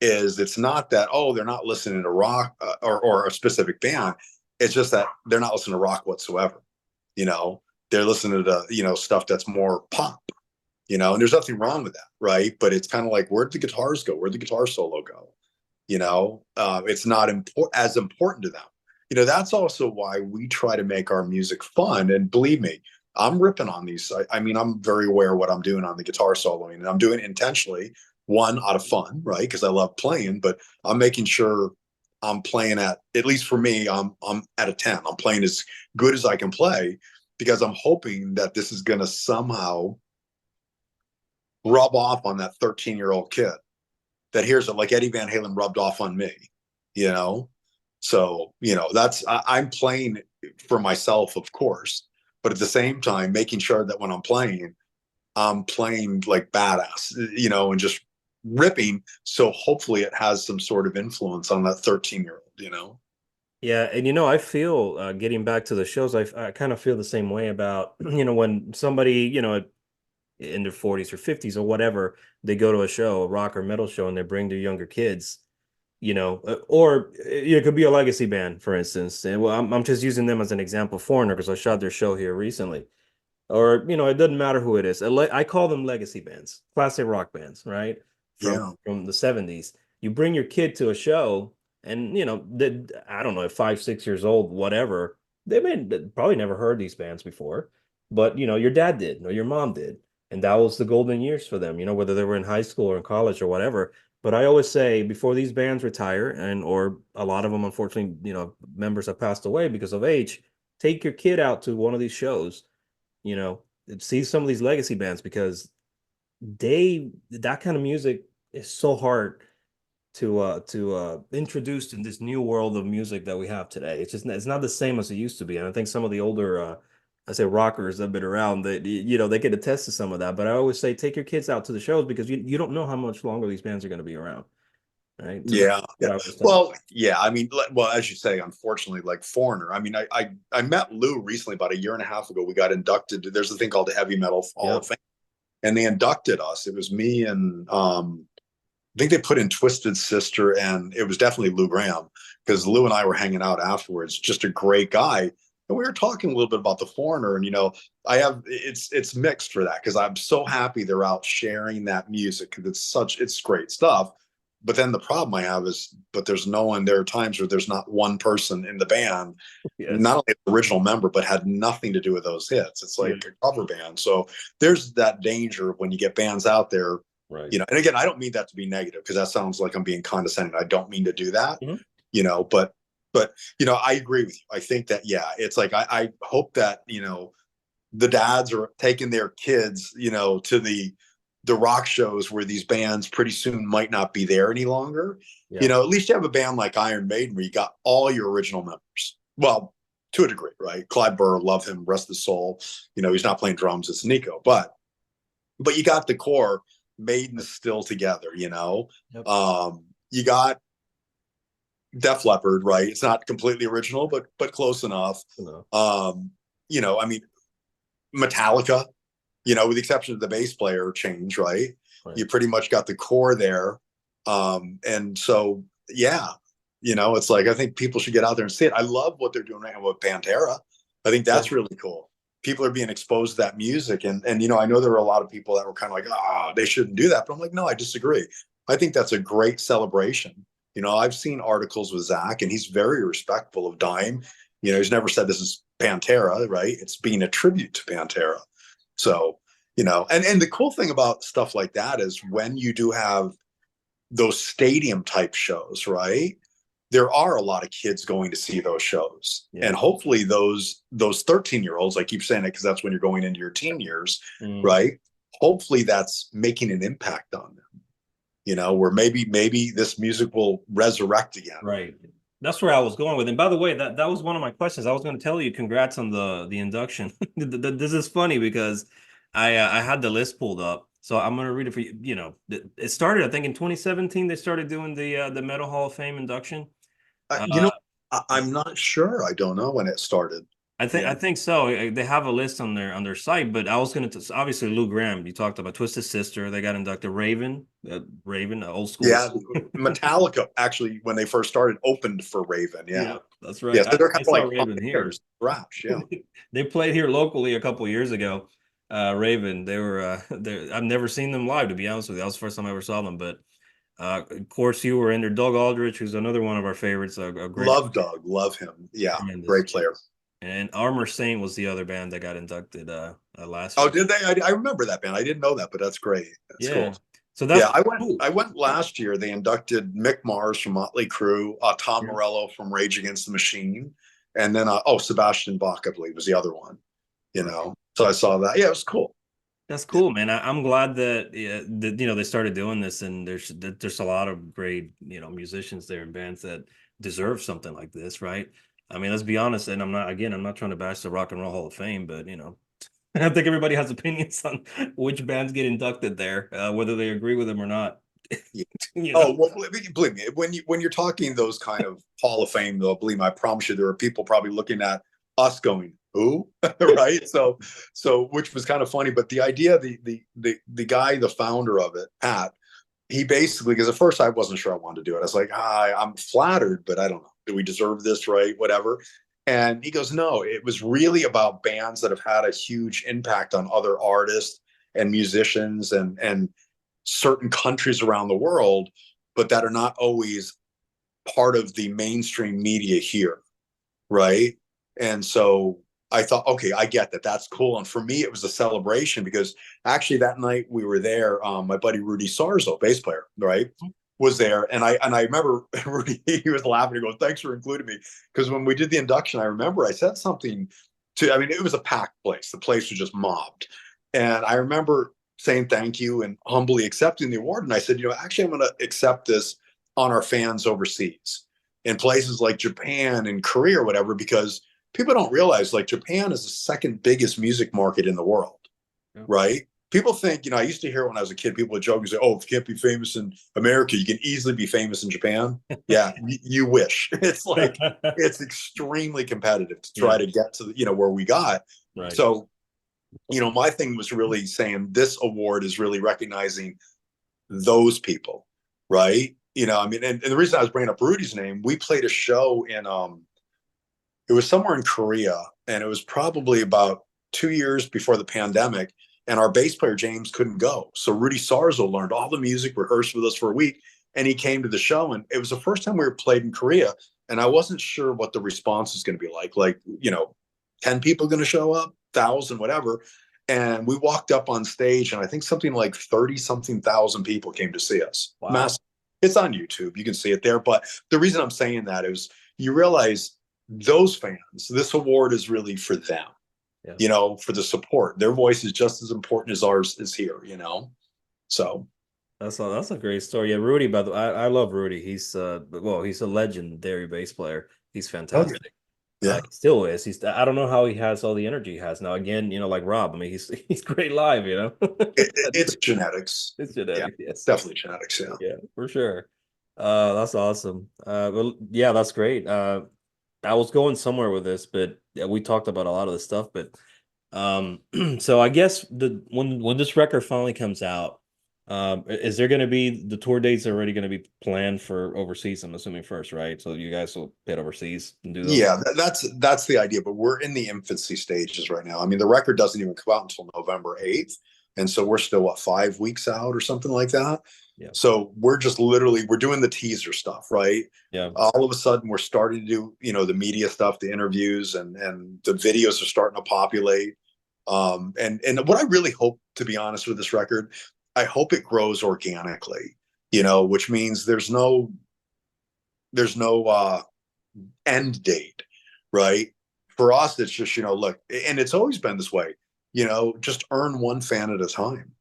is it's not that, oh, they're not listening to rock, or a specific band. It's just that they're not listening to rock whatsoever. You know, they're listening to stuff that's more pop. And there's nothing wrong with that, right? But it's kind of like, where'd the guitars go? Where'd the guitar solo go? It's not as important to them. That's also why we try to make our music fun. And believe me, I'm ripping on these. I mean, I'm very aware of what I'm doing on the guitar soloing, and I'm doing it intentionally, one, out of fun, right? Because I love playing, but I'm making sure I'm playing at least for me, I'm at a 10. I'm playing as good as I can play because I'm hoping that this is going to somehow rub off on that 13-year-old kid that hears it, like Eddie Van Halen rubbed off on me, you know? So, I'm playing for myself, of course, but at the same time, making sure that when I'm playing like badass, and just ripping. So hopefully it has some sort of influence on that 13-year-old. Yeah, and I feel getting back to the shows, I kind of feel the same way about when somebody in their 40s or 50s or whatever, they go to a show, a rock or metal show, and they bring their younger kids, or it could be a legacy band, for instance. And well, I'm just using them as an example, Foreigner, because I shot their show here recently. Or, it doesn't matter who it is. I call them legacy bands, classic rock bands, right? Yeah. From the 70s. You bring your kid to a show, and I don't know, at 5, 6 years old, whatever, they probably never heard these bands before, but your dad did, or your mom did, and that was the golden years for them, whether they were in high school or in college or whatever. But I always say, before these bands retire, or a lot of them, unfortunately, members have passed away because of age, take your kid out to one of these shows, you know, see some of these legacy bands, because that kind of music is so hard to introduce in this new world of music that we have today. It's not the same as it used to be. And I think some of the older I say rockers that have been around, that they could attest to some of that. But I always say, take your kids out to the shows, because you don't know how much longer these bands are going to be around. Right. So that's Yeah, what yeah. I always tell them. Well, yeah. I mean, well, as you say, unfortunately, like Foreigner. I mean, I met Lou recently, about a year and a half ago. We got inducted. There's a thing called the Heavy Metal Hall Yeah. of Fame, and they inducted us. It was me and I think they put in Twisted Sister, and it was definitely Lou Graham, because Lou and I were hanging out afterwards. Just a great guy, and we were talking a little bit about the Foreigner. And it's mixed for that, because I'm so happy they're out sharing that music, because it's great stuff. But then the problem I have is, but there's no one. There are times where there's not one person in the band, Yes. not only the original member, but had nothing to do with those hits. It's like Yeah. a cover band. So there's that danger of when you get bands out there, Right. and again, I don't mean that to be negative, because that sounds like I'm being condescending. I don't mean to do that, Mhm. but I agree with you. I think that, yeah, it's like, I hope that, the dads are taking their kids, to the rock shows where these bands pretty soon might not be there any longer. Yeah. At least you have a band like Iron Maiden where you got all your original members. Well, to a degree, right? Clive Burr, love him, rest his soul. He's not playing drums, it's Nico, but you got the core. Maiden's still together. Yep. You got Def Leppard, right? It's not completely original, but close enough. No. I mean, Metallica, with the exception of the bass player change, right? Right. You pretty much got the core there. And so, yeah, it's like, I think people should get out there and see it. I love what they're doing right now with Pantera. I think that's really cool. People are being exposed to that music. And I know there were a lot of people that were kind of like, they shouldn't do that. But I'm like, no, I disagree. I think that's a great celebration. I've seen articles with Zach, and he's very respectful of Dime. He's never said this is Pantera, right? It's being a tribute to Pantera. So, and the cool thing about stuff like that is, when you do have those stadium type shows, right? There are a lot of kids going to see those shows. Yeah. And hopefully those 13-year-olds, I keep saying it because that's when you're going into your teen years, Mm. right? Hopefully that's making an impact on them. Where maybe this music will resurrect again. Right. That's where I was going with. And by the way, that was one of my questions. I was going to tell you, congrats on the induction. This is funny, because I had the list pulled up, so I'm going to read it for you. It started, I think, in 2017. They started doing the Metal Hall of Fame induction. I'm not sure. I don't know when it started. I think so. They have a list on their site, but I was going to, obviously, Lou Graham. You talked about Twisted Sister. They got inducted. Raven, old school. Yeah, Metallica actually, when they first started, opened for Raven. Yeah, that's right. Yeah, so they're kind I of saw like Raven here. Thrash, yeah. They played here locally a couple years ago. Raven, they were. I've never seen them live, to be honest with you. That was the first time I ever saw them. But of course, you were in there. Doug Aldrich, who's another one of our favorites. A great. Love Doug, love him. Yeah, great player. And Armor Saint was the other band that got inducted last year. Oh, did they? I remember that band. I didn't know that, but that's great. That's cool. So that's cool. I went last year. They inducted Mick Mars from Motley Crue, Tom Morello from Rage Against the Machine, and then Sebastian Bach, I believe, was the other one. So I saw that. Yeah, it was cool. That's cool, man. I'm glad that they started doing this, and there's a lot of great musicians there and bands that deserve something like this, right? I mean, let's be honest, and I'm not trying to bash the Rock and Roll Hall of Fame, but I think everybody has opinions on which bands get inducted there, whether they agree with them or not. Oh, well, believe me, when you're talking those kind of Hall of Fame, though, believe me, I promise you, there are people probably looking at us going, who? Right. So which was kind of funny. But the idea, the guy, the founder of it, Pat, he basically, because at first I wasn't sure I wanted to do it. I was like, hi, I'm flattered, but I don't know. Do we deserve this, right? Whatever. And he goes, no, it was really about bands that have had a huge impact on other artists and musicians and certain countries around the world, but that are not always part of the mainstream media here, right? And so I thought, okay, I get that. That's cool. And for me, it was a celebration because actually that night we were there. My buddy Rudy Sarzo, bass player, right, was there, and I remember Rudy, he was laughing. He goes, "Thanks for including me," because when we did the induction, I remember I said something to. I mean, it was a packed place. The place was just mobbed, and I remember saying thank you and humbly accepting the award. And I said, actually, I'm going to accept this on our fans overseas in places like Japan and Korea or whatever, because people don't realize like Japan is the second biggest music market in the world, yeah. Right? People think, I used to hear when I was a kid, people would joke and say, oh, if you can't be famous in America, you can easily be famous in Japan. Yeah, you wish. It's like, it's extremely competitive to try to get to, where we got. Right. So, my thing was really saying this award is really recognizing those people, right? And the reason I was bringing up Rudy's name, we played a show in, it was somewhere in Korea, and it was probably about 2 years before the pandemic, and our bass player, James, couldn't go. So Rudy Sarzo learned all the music, rehearsed with us for a week, and he came to the show, and it was the first time we were played in Korea, and I wasn't sure what the response was going to be like, 10 people going to show up, 1,000, whatever. And we walked up on stage, and I think something like 30-something thousand people came to see us. Wow. Massive. It's on YouTube. You can see it there. But the reason I'm saying that is you realize those fans, this award is really for them, for the support. Their voice is just as important as ours is here, So that's a great story. Yeah, Rudy, by the way, I love Rudy. He's he's a legendary bass player. He's fantastic. Oh, yeah. He still is. I don't know how he has all the energy he has now. Again, like Rob. I mean, he's great live. It's genetics. It's genetics. Yeah, yes, definitely genetics. Yeah, yeah, for sure. That's awesome. Well, yeah, that's great. I was going somewhere with this, but we talked about a lot of this stuff. But so I guess when this record finally comes out, is there going to be the tour dates already going to be planned for overseas? I'm assuming first, right? So you guys will head overseas and do those. Yeah, that's the idea. But we're in the infancy stages right now. I mean, the record doesn't even come out until November 8th, and so we're still 5 weeks out or something like that. Yeah. So we're just we're doing the teaser stuff, right? Yeah. All of a sudden, we're starting to do the media stuff, the interviews, and the videos are starting to populate. And what I really hope, to be honest with this record, I hope it grows organically, which means there's no end date, right? For us, it's just, look, and it's always been this way, just earn one fan at a time,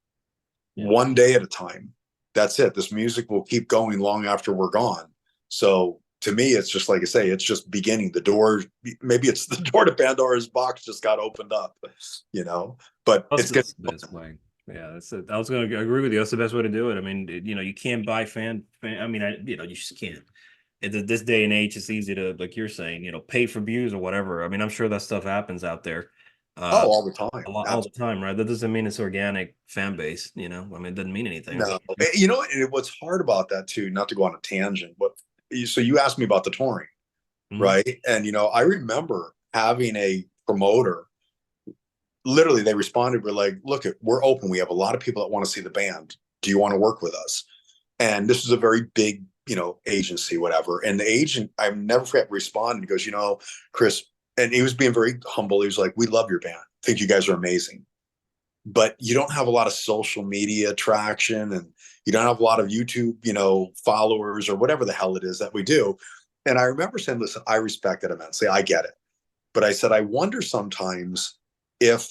one day at a time. That's it. This music will keep going long after we're gone. So to me, it's just like I say, it's just beginning. The door, maybe it's the door to Pandora's box just got opened up, but it's the best way. Yeah, I was going to agree with you. That's the best way to do it. I mean, you can't buy fan. I mean, you just can't. At this day and age, it's easy to, like you're saying, pay for views or whatever. I mean, I'm sure that stuff happens out there. All the time. All the time, right? That doesn't mean it's organic fan base, I mean, it doesn't mean anything. No. What's hard about that too, not to go on a tangent, but so you asked me about the touring, right? And, I remember having a promoter, literally they responded, we're like, look, we're open. We have a lot of people that want to see the band. Do you want to work with us? And this is a very big, agency, whatever. And the agent, I never forget, responded. He goes, Chris, and he was being very humble. He was like, we love your band. Think you guys are amazing. But you don't have a lot of social media traction, and you don't have a lot of YouTube, followers or whatever the hell it is that we do. And I remember saying, listen, I respect it immensely. I get it. But I said, I wonder sometimes if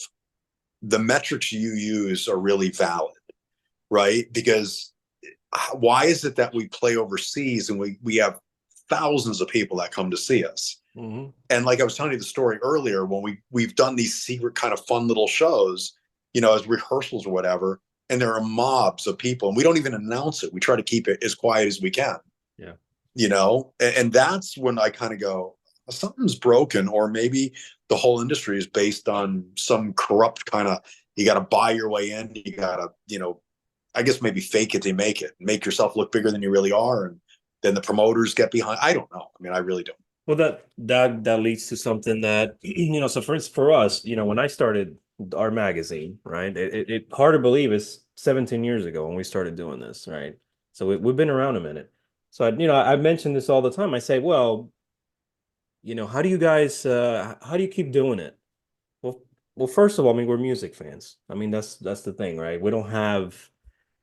the metrics you use are really valid, right? Because why is it that we play overseas and we have thousands of people that come to see us? Mm-hmm. And like I was telling you the story earlier, when we've done these secret kind of fun little shows, as rehearsals or whatever, and there are mobs of people, and we don't even announce it. We try to keep it as quiet as we can. Yeah. And that's when I kind of go, something's broken, or maybe the whole industry is based on some corrupt kind of, you got to buy your way in, you got to, I guess maybe fake it to make it, make yourself look bigger than you really are, and then the promoters get behind. I don't know. I mean, I really don't. Well, that leads to something that so for us, when I started our magazine, right? It hard to believe it's 17 years ago when we started doing this, right? So we've been around a minute. So I mention this all the time. I say, well, how do you guys how do you keep doing it? Well, first of all, I mean, we're music fans. I mean, that's the thing, right? We don't have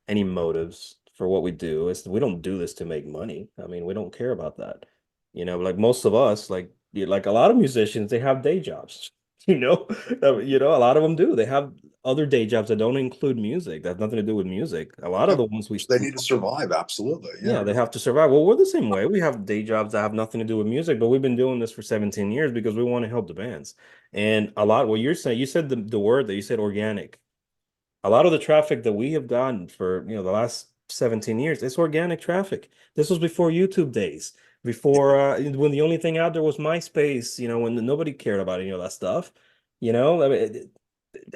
any motives for what we do. We don't do this to make money. I mean, we don't care about that. Like most of us, like a lot of musicians, they have day jobs. A lot of them do. They have other day jobs that don't include music. That have nothing to do with music. A lot of Yeah, the ones they need to survive. Absolutely. yeah, Yeah. they have to survive. Well, we're the same way. We have day jobs that have nothing to do with music, but we've been doing this for 17 years because we want to help the bands. And a lot, what you're saying, you said the word that you said organic. A lot of the traffic that we have gotten for, the last 17 years, it's organic traffic. This was before YouTube days, before when the only thing out there was MySpace, when nobody cared about any of that stuff. I mean,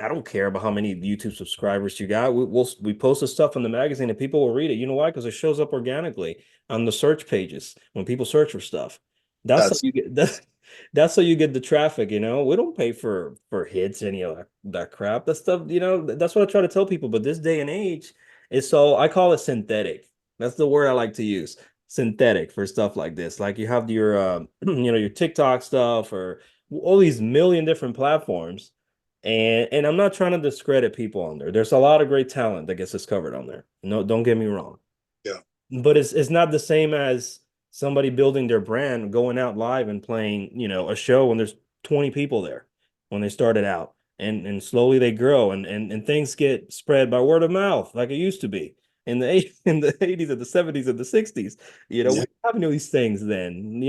I don't care about how many YouTube subscribers you got. We post the stuff in the magazine and people will read it. You know why? Because it shows up organically on the search pages when people search for stuff. That's how That's you get that's how you get the traffic. We don't pay for hits, any of that crap. That stuff, that's what I try to tell people. But this day and age, I call it synthetic. That's the word I like to use. Synthetic for stuff like this. Like you have your your TikTok stuff or all these million different platforms, and I'm not trying to discredit people on there. There's a lot of great talent that gets discovered on there. No, don't get me wrong. yeah. But it's not the same as somebody building their brand, going out live and playing, a show when there's 20 people there when they started out. And slowly they grow and things get spread by word of mouth like it used to be in the 80s and the 70s and the 60s. We Yeah. have any of these things then,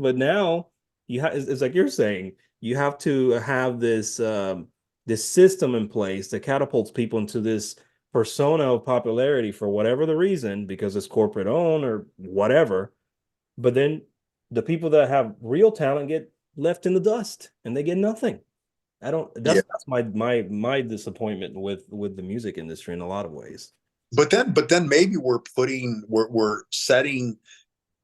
but now it's like you're saying, you have to have this system in place that catapults people into this persona of popularity for whatever the reason, because it's corporate owned or whatever. But then the people that have real talent get left in the dust and they get nothing. I don't. Yeah. That's my disappointment with the music industry in a lot of ways. But then maybe we're setting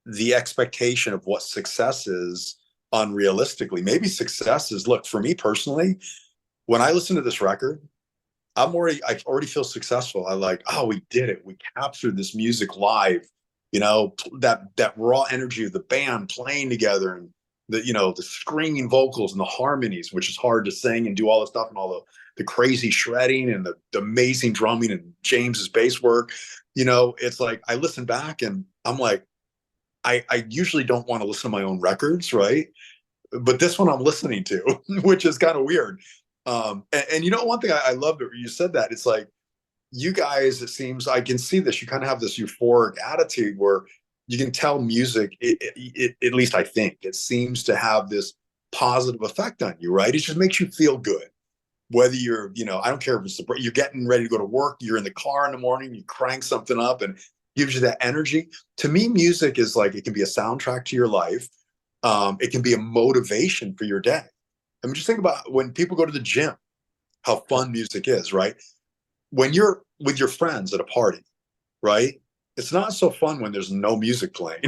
the expectation of what success is unrealistically. Maybe success is, look, for me personally, when I listen to this record, I already feel successful. I like, oh, we did it. We captured this music live. That raw energy of the band playing together, and the screaming vocals and the harmonies, which is hard to sing and do all the stuff, and all the crazy shredding and the amazing drumming and James's bass work. It's like I listen back and I'm like, I usually don't want to listen to my own records, right? But this one I'm listening to, which is kind of weird. And one thing I love that you said that, it's like, you guys, it seems I can see this. You kind of have this euphoric attitude where you can tell music, at least I think, it seems to have this positive effect on you, right? It just makes you feel good. Whether I don't care if you're getting ready to go to work, you're in the car in the morning, you crank something up and gives you that energy. To me, music is like, it can be a soundtrack to your life. It can be a motivation for your day. I mean, just think about when people go to the gym, how fun music is, right? When you're with your friends at a party, right? It's not so fun when there's no music playing,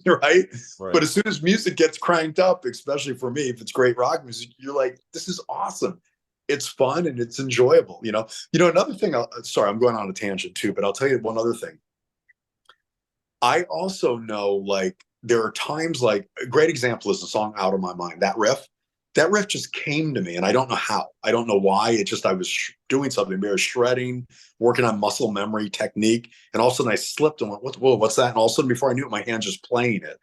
right? But Right. as soon as music gets cranked up, especially for me, if it's great rock music, you're like, this is awesome. It's fun and it's enjoyable. Another thing, sorry, I'm going on a tangent too, but I'll tell you one other thing. I also know, like, there are times, like a great example is the song Out of My Mind. That riff just came to me, and I don't know how. I don't know why. It just, I was doing something. We were shredding, working on muscle memory technique, and all of a sudden I slipped and went, whoa, what's that? And all of a sudden, before I knew it, my hand's just playing it.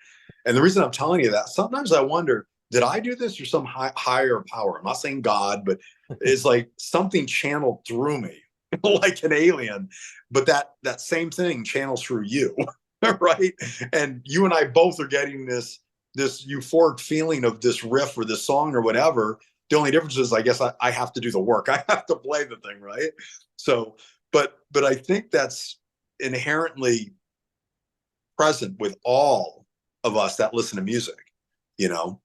And the reason I'm telling you that, sometimes I wonder, did I do this or some higher power? I'm not saying God, but it's like something channeled through me, like an alien. But that same thing channels through you, right? And you and I both are getting this euphoric feeling of this riff or this song or whatever. The only difference is, I guess, I have to do the work. I have to play the thing, right? So, but I think that's inherently present with all of us that listen to music, you know?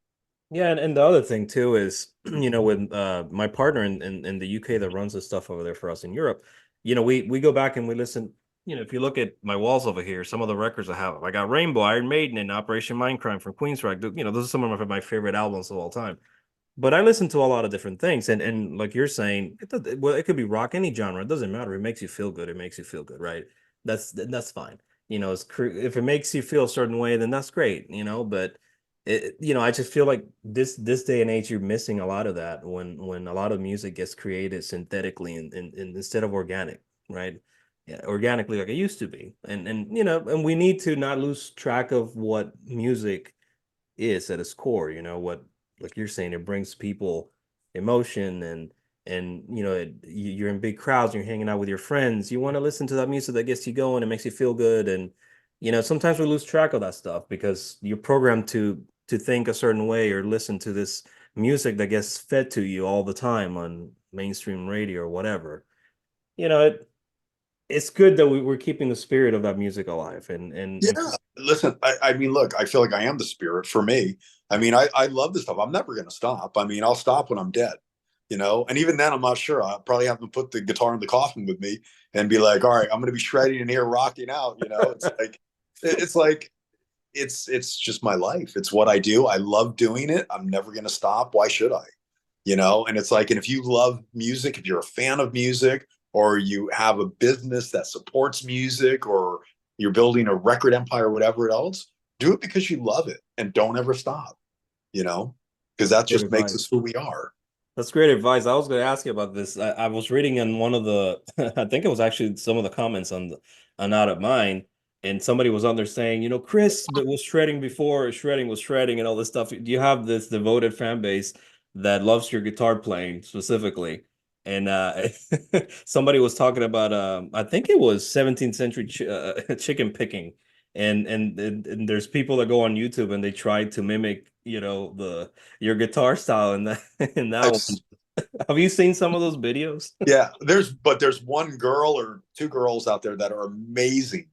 Yeah, and the other thing too is, with my partner in the UK that runs the stuff over there for us in Europe, we go back and we listen. If you look at my walls over here, some of the records I have, I got Rainbow, Iron Maiden, and Operation Mindcrime from Queensryche. Those are some of my favorite albums of all time. But I listen to a lot of different things, and like you're saying, well, it could be rock, any genre. It doesn't matter. It makes you feel good. It makes you feel good, right? That's fine. If it makes you feel a certain way, then that's great. But I just feel like this day and age, you're missing a lot of that when a lot of music gets created synthetically and instead of organic, right? Yeah, organically like it used to be, and we need to not lose track of what music is at its core. What, like you're saying, it brings people emotion, and you're in big crowds, you're hanging out with your friends, you want to listen to that music that gets you going and makes you feel good. And sometimes we lose track of that stuff because you're programmed to think a certain way or listen to this music that gets fed to you all the time on mainstream radio or whatever. It's good that we're keeping the spirit of that music alive, Yeah, listen, I mean, look, I feel like I am the spirit for me. I mean, I love this stuff. I'm never going to stop. I mean, I'll stop when I'm dead, and even then, I'm not sure. I'll probably have to put the guitar in the coffin with me and be like, all right, I'm going to be shredding in here, rocking out. It's just my life. It's what I do. I love doing it. I'm never going to stop. Why should I? And it's like, and if you love music, if you're a fan of music, or you have a business that supports music, or you're building a record empire or whatever else, do it because you love it and don't ever stop, you know, because that Great just makes us advice. who we are. That's great advice. I was going to ask you about this. I was reading in one of the, I think it was actually some of the comments on Out of Mine, and somebody was on there saying, Chris that was shredding before shredding was shredding and all this stuff. Do you have this devoted fan base that loves your guitar playing specifically? And somebody was talking about, I think it was 17th century chicken picking, and there's people that go on YouTube and they try to mimic, your guitar style in that in that I've, one. Have you seen some of those videos? yeah, there's one girl or two girls out there that are amazing,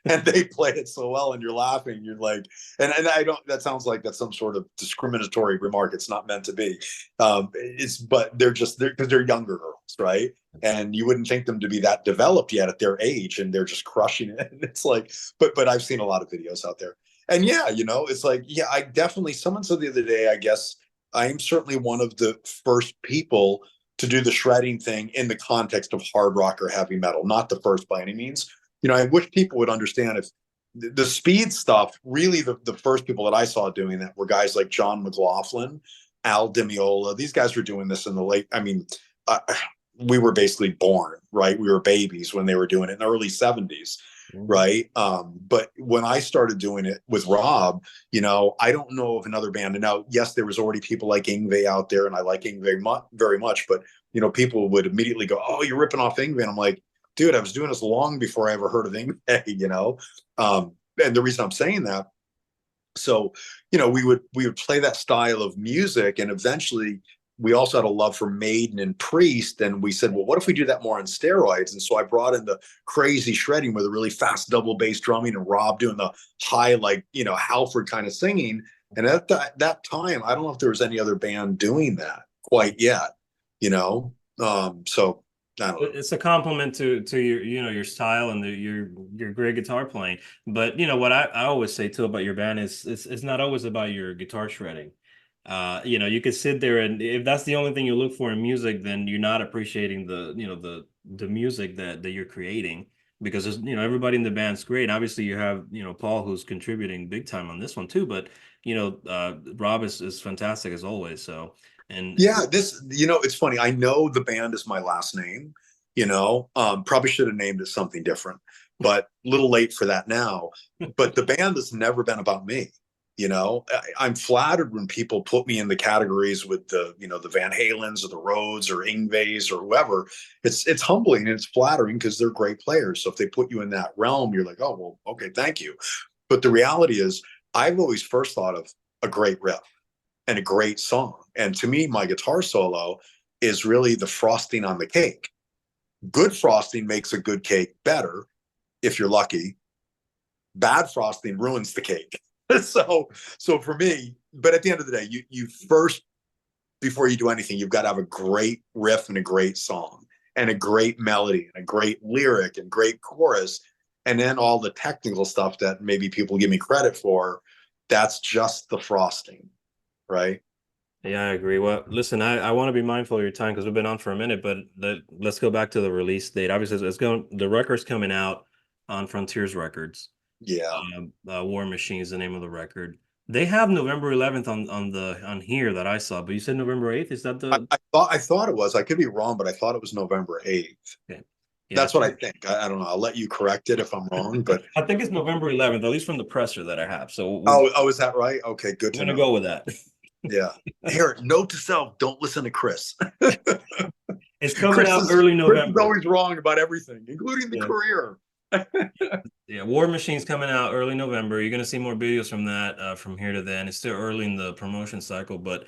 and they play it so well, and you're laughing. You're like, and I don't. That sounds like that's some sort of discriminatory remark. It's not meant to be. But they're because they're younger girls, right? And you wouldn't think them to be that developed yet at their age, and they're just crushing it. And it's like, but I've seen a lot of videos out there, and yeah, it's like, yeah, I definitely. Someone said the other day, I guess I am certainly one of the first people to do the shredding thing in the context of hard rock or heavy metal, not the first by any means. I wish people would understand if the speed stuff, really the first people that I saw doing that were guys like John McLaughlin, Al Dimiola. These guys were doing this in the late, I mean, we were basically born, right? We were babies when they were doing it in the early 70s. Mhm. Right. But when I started doing it with Rob, I don't know of another band. And now, yes, there was already people like Ingve out there, and I like Ingve very much. But, people would immediately go, "Oh, you're ripping off Ingve." And I'm like, dude, I was doing this long before I ever heard of Ingve, And the reason I'm saying that, so, we would play that style of music, and eventually we also had a love for Maiden and Priest, and we said, well, what if we do that more on steroids? And so I brought in the crazy shredding with a really fast double bass drumming, and Rob doing the high, like, Halford kind of singing. And at that time, I don't know if there was any other band doing that quite yet, you know. So I don't know. It's a compliment to your your style and your great guitar playing. But what I always say too about your band is it's not always about your guitar shredding. You could sit there, and if that's the only thing you look for in music, then you're not appreciating the music that you're creating, because there's, everybody in the band's great. Obviously, you have, Paul, who's contributing big time on this one too, but Rob is fantastic as always. So, and Yeah, it's funny. I know the band is my last name, probably should have named it something different, but a little late for that now. But the band has never been about me. I'm flattered when people put me in the categories with the Van Halens or the Rhodes or Ingves or whoever. It's humbling and it's flattering because they're great players. So if they put you in that realm, you're like, oh, well, okay, thank you. But the reality is, I've always first thought of a great riff and a great song. And to me, my guitar solo is really the frosting on the cake. Good frosting makes a good cake better if you're lucky. Bad frosting ruins the cake. So for me, but at the end of the day, you first, before you do anything, you've got to have a great riff and a great song and a great melody and a great lyric and great chorus. And then all the technical stuff that maybe people give me credit for, that's just the frosting, right? Yeah, I agree. Well, listen, I want to be mindful of your time because we've been on for a minute, but let's go back to the release date. Obviously, the record's coming out on Frontiers Records. Yeah. War Machine is the name of the record. They have November 11th on here that I saw, but you said November 8th. Is that the? I thought it was. I could be wrong, but I thought it was November 8th. Okay. Yeah, That's what I think. I don't know. I'll let you correct it if I'm wrong, but I think it's November 11th, at least from the presser that I have. So is that right? Okay, good we're to gonna know. go with that. Yeah. Here, note to self: don't listen to Chris. It's coming out early November. Chris is always wrong about everything, including the career. Yeah, War Machine's coming out early November. You're gonna see more videos from that from here to then. It's still early in the promotion cycle, but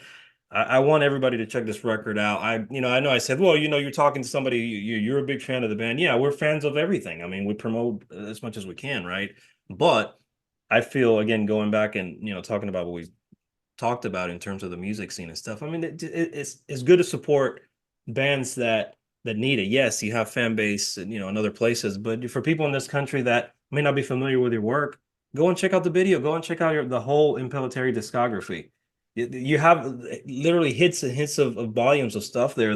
I want everybody to check this record out. I know I said, well, you're talking to somebody, you're a big fan of the band. Yeah, we're fans of everything. I mean, we promote as much as we can, right? But I feel, again, going back and talking about what we talked about in terms of the music scene and stuff. I mean, it's good to support bands that need it. Yes, you have fan base, in other places, but for people in this country that may not be familiar with your work, go and check out the video. Go and check out the whole Impellitteri discography. You have literally hits of volumes of stuff there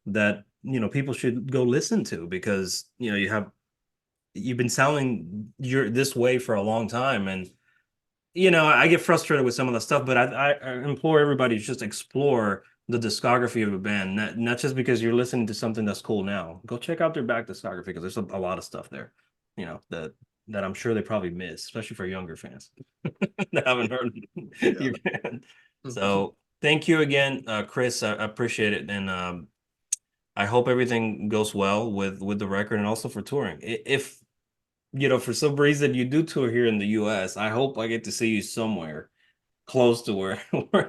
that people should go listen to, because you've been sounding this way for a long time. And I get frustrated with some of the stuff, but I implore everybody to just explore the discography of a band, not just because you're listening to something that's cool now. Go check out their back discography, because there's a lot of stuff there, that I'm sure they probably miss, especially for younger fans that haven't heard your band. So thank you again, Chris. I appreciate it, and I hope everything goes well with the record and also for touring. If for some reason you do tour here in the US, I hope I get to see you somewhere close to where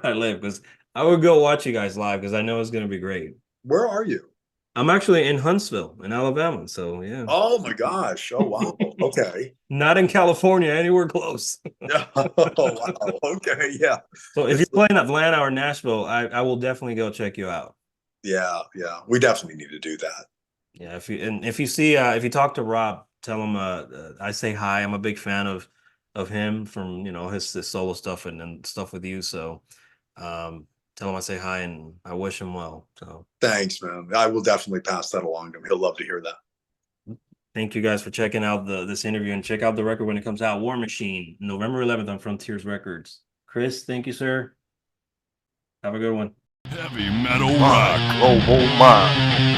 I live, because I would go watch you guys live, because I know it's going to be great. Where are you? I'm actually in Huntsville, in Alabama. So yeah. Oh my gosh. Oh wow. Okay. Not in California, anywhere close. Oh wow. Okay. Yeah. So if you're playing Atlanta or Nashville, I will definitely go check you out. Yeah. Yeah. We definitely need to do that. Yeah. If you talk to Rob, tell him I say hi. I'm a big fan of him from his solo stuff and stuff with you. So tell him I say hi and I wish him well. So thanks, man. I will definitely pass that along to him. He'll love to hear that. Thank you guys for checking out this interview, and check out the record when it comes out. War Machine, November 11th on Frontiers Records. Chris, thank you, sir. Have a good one. Heavy metal rock. Global mind.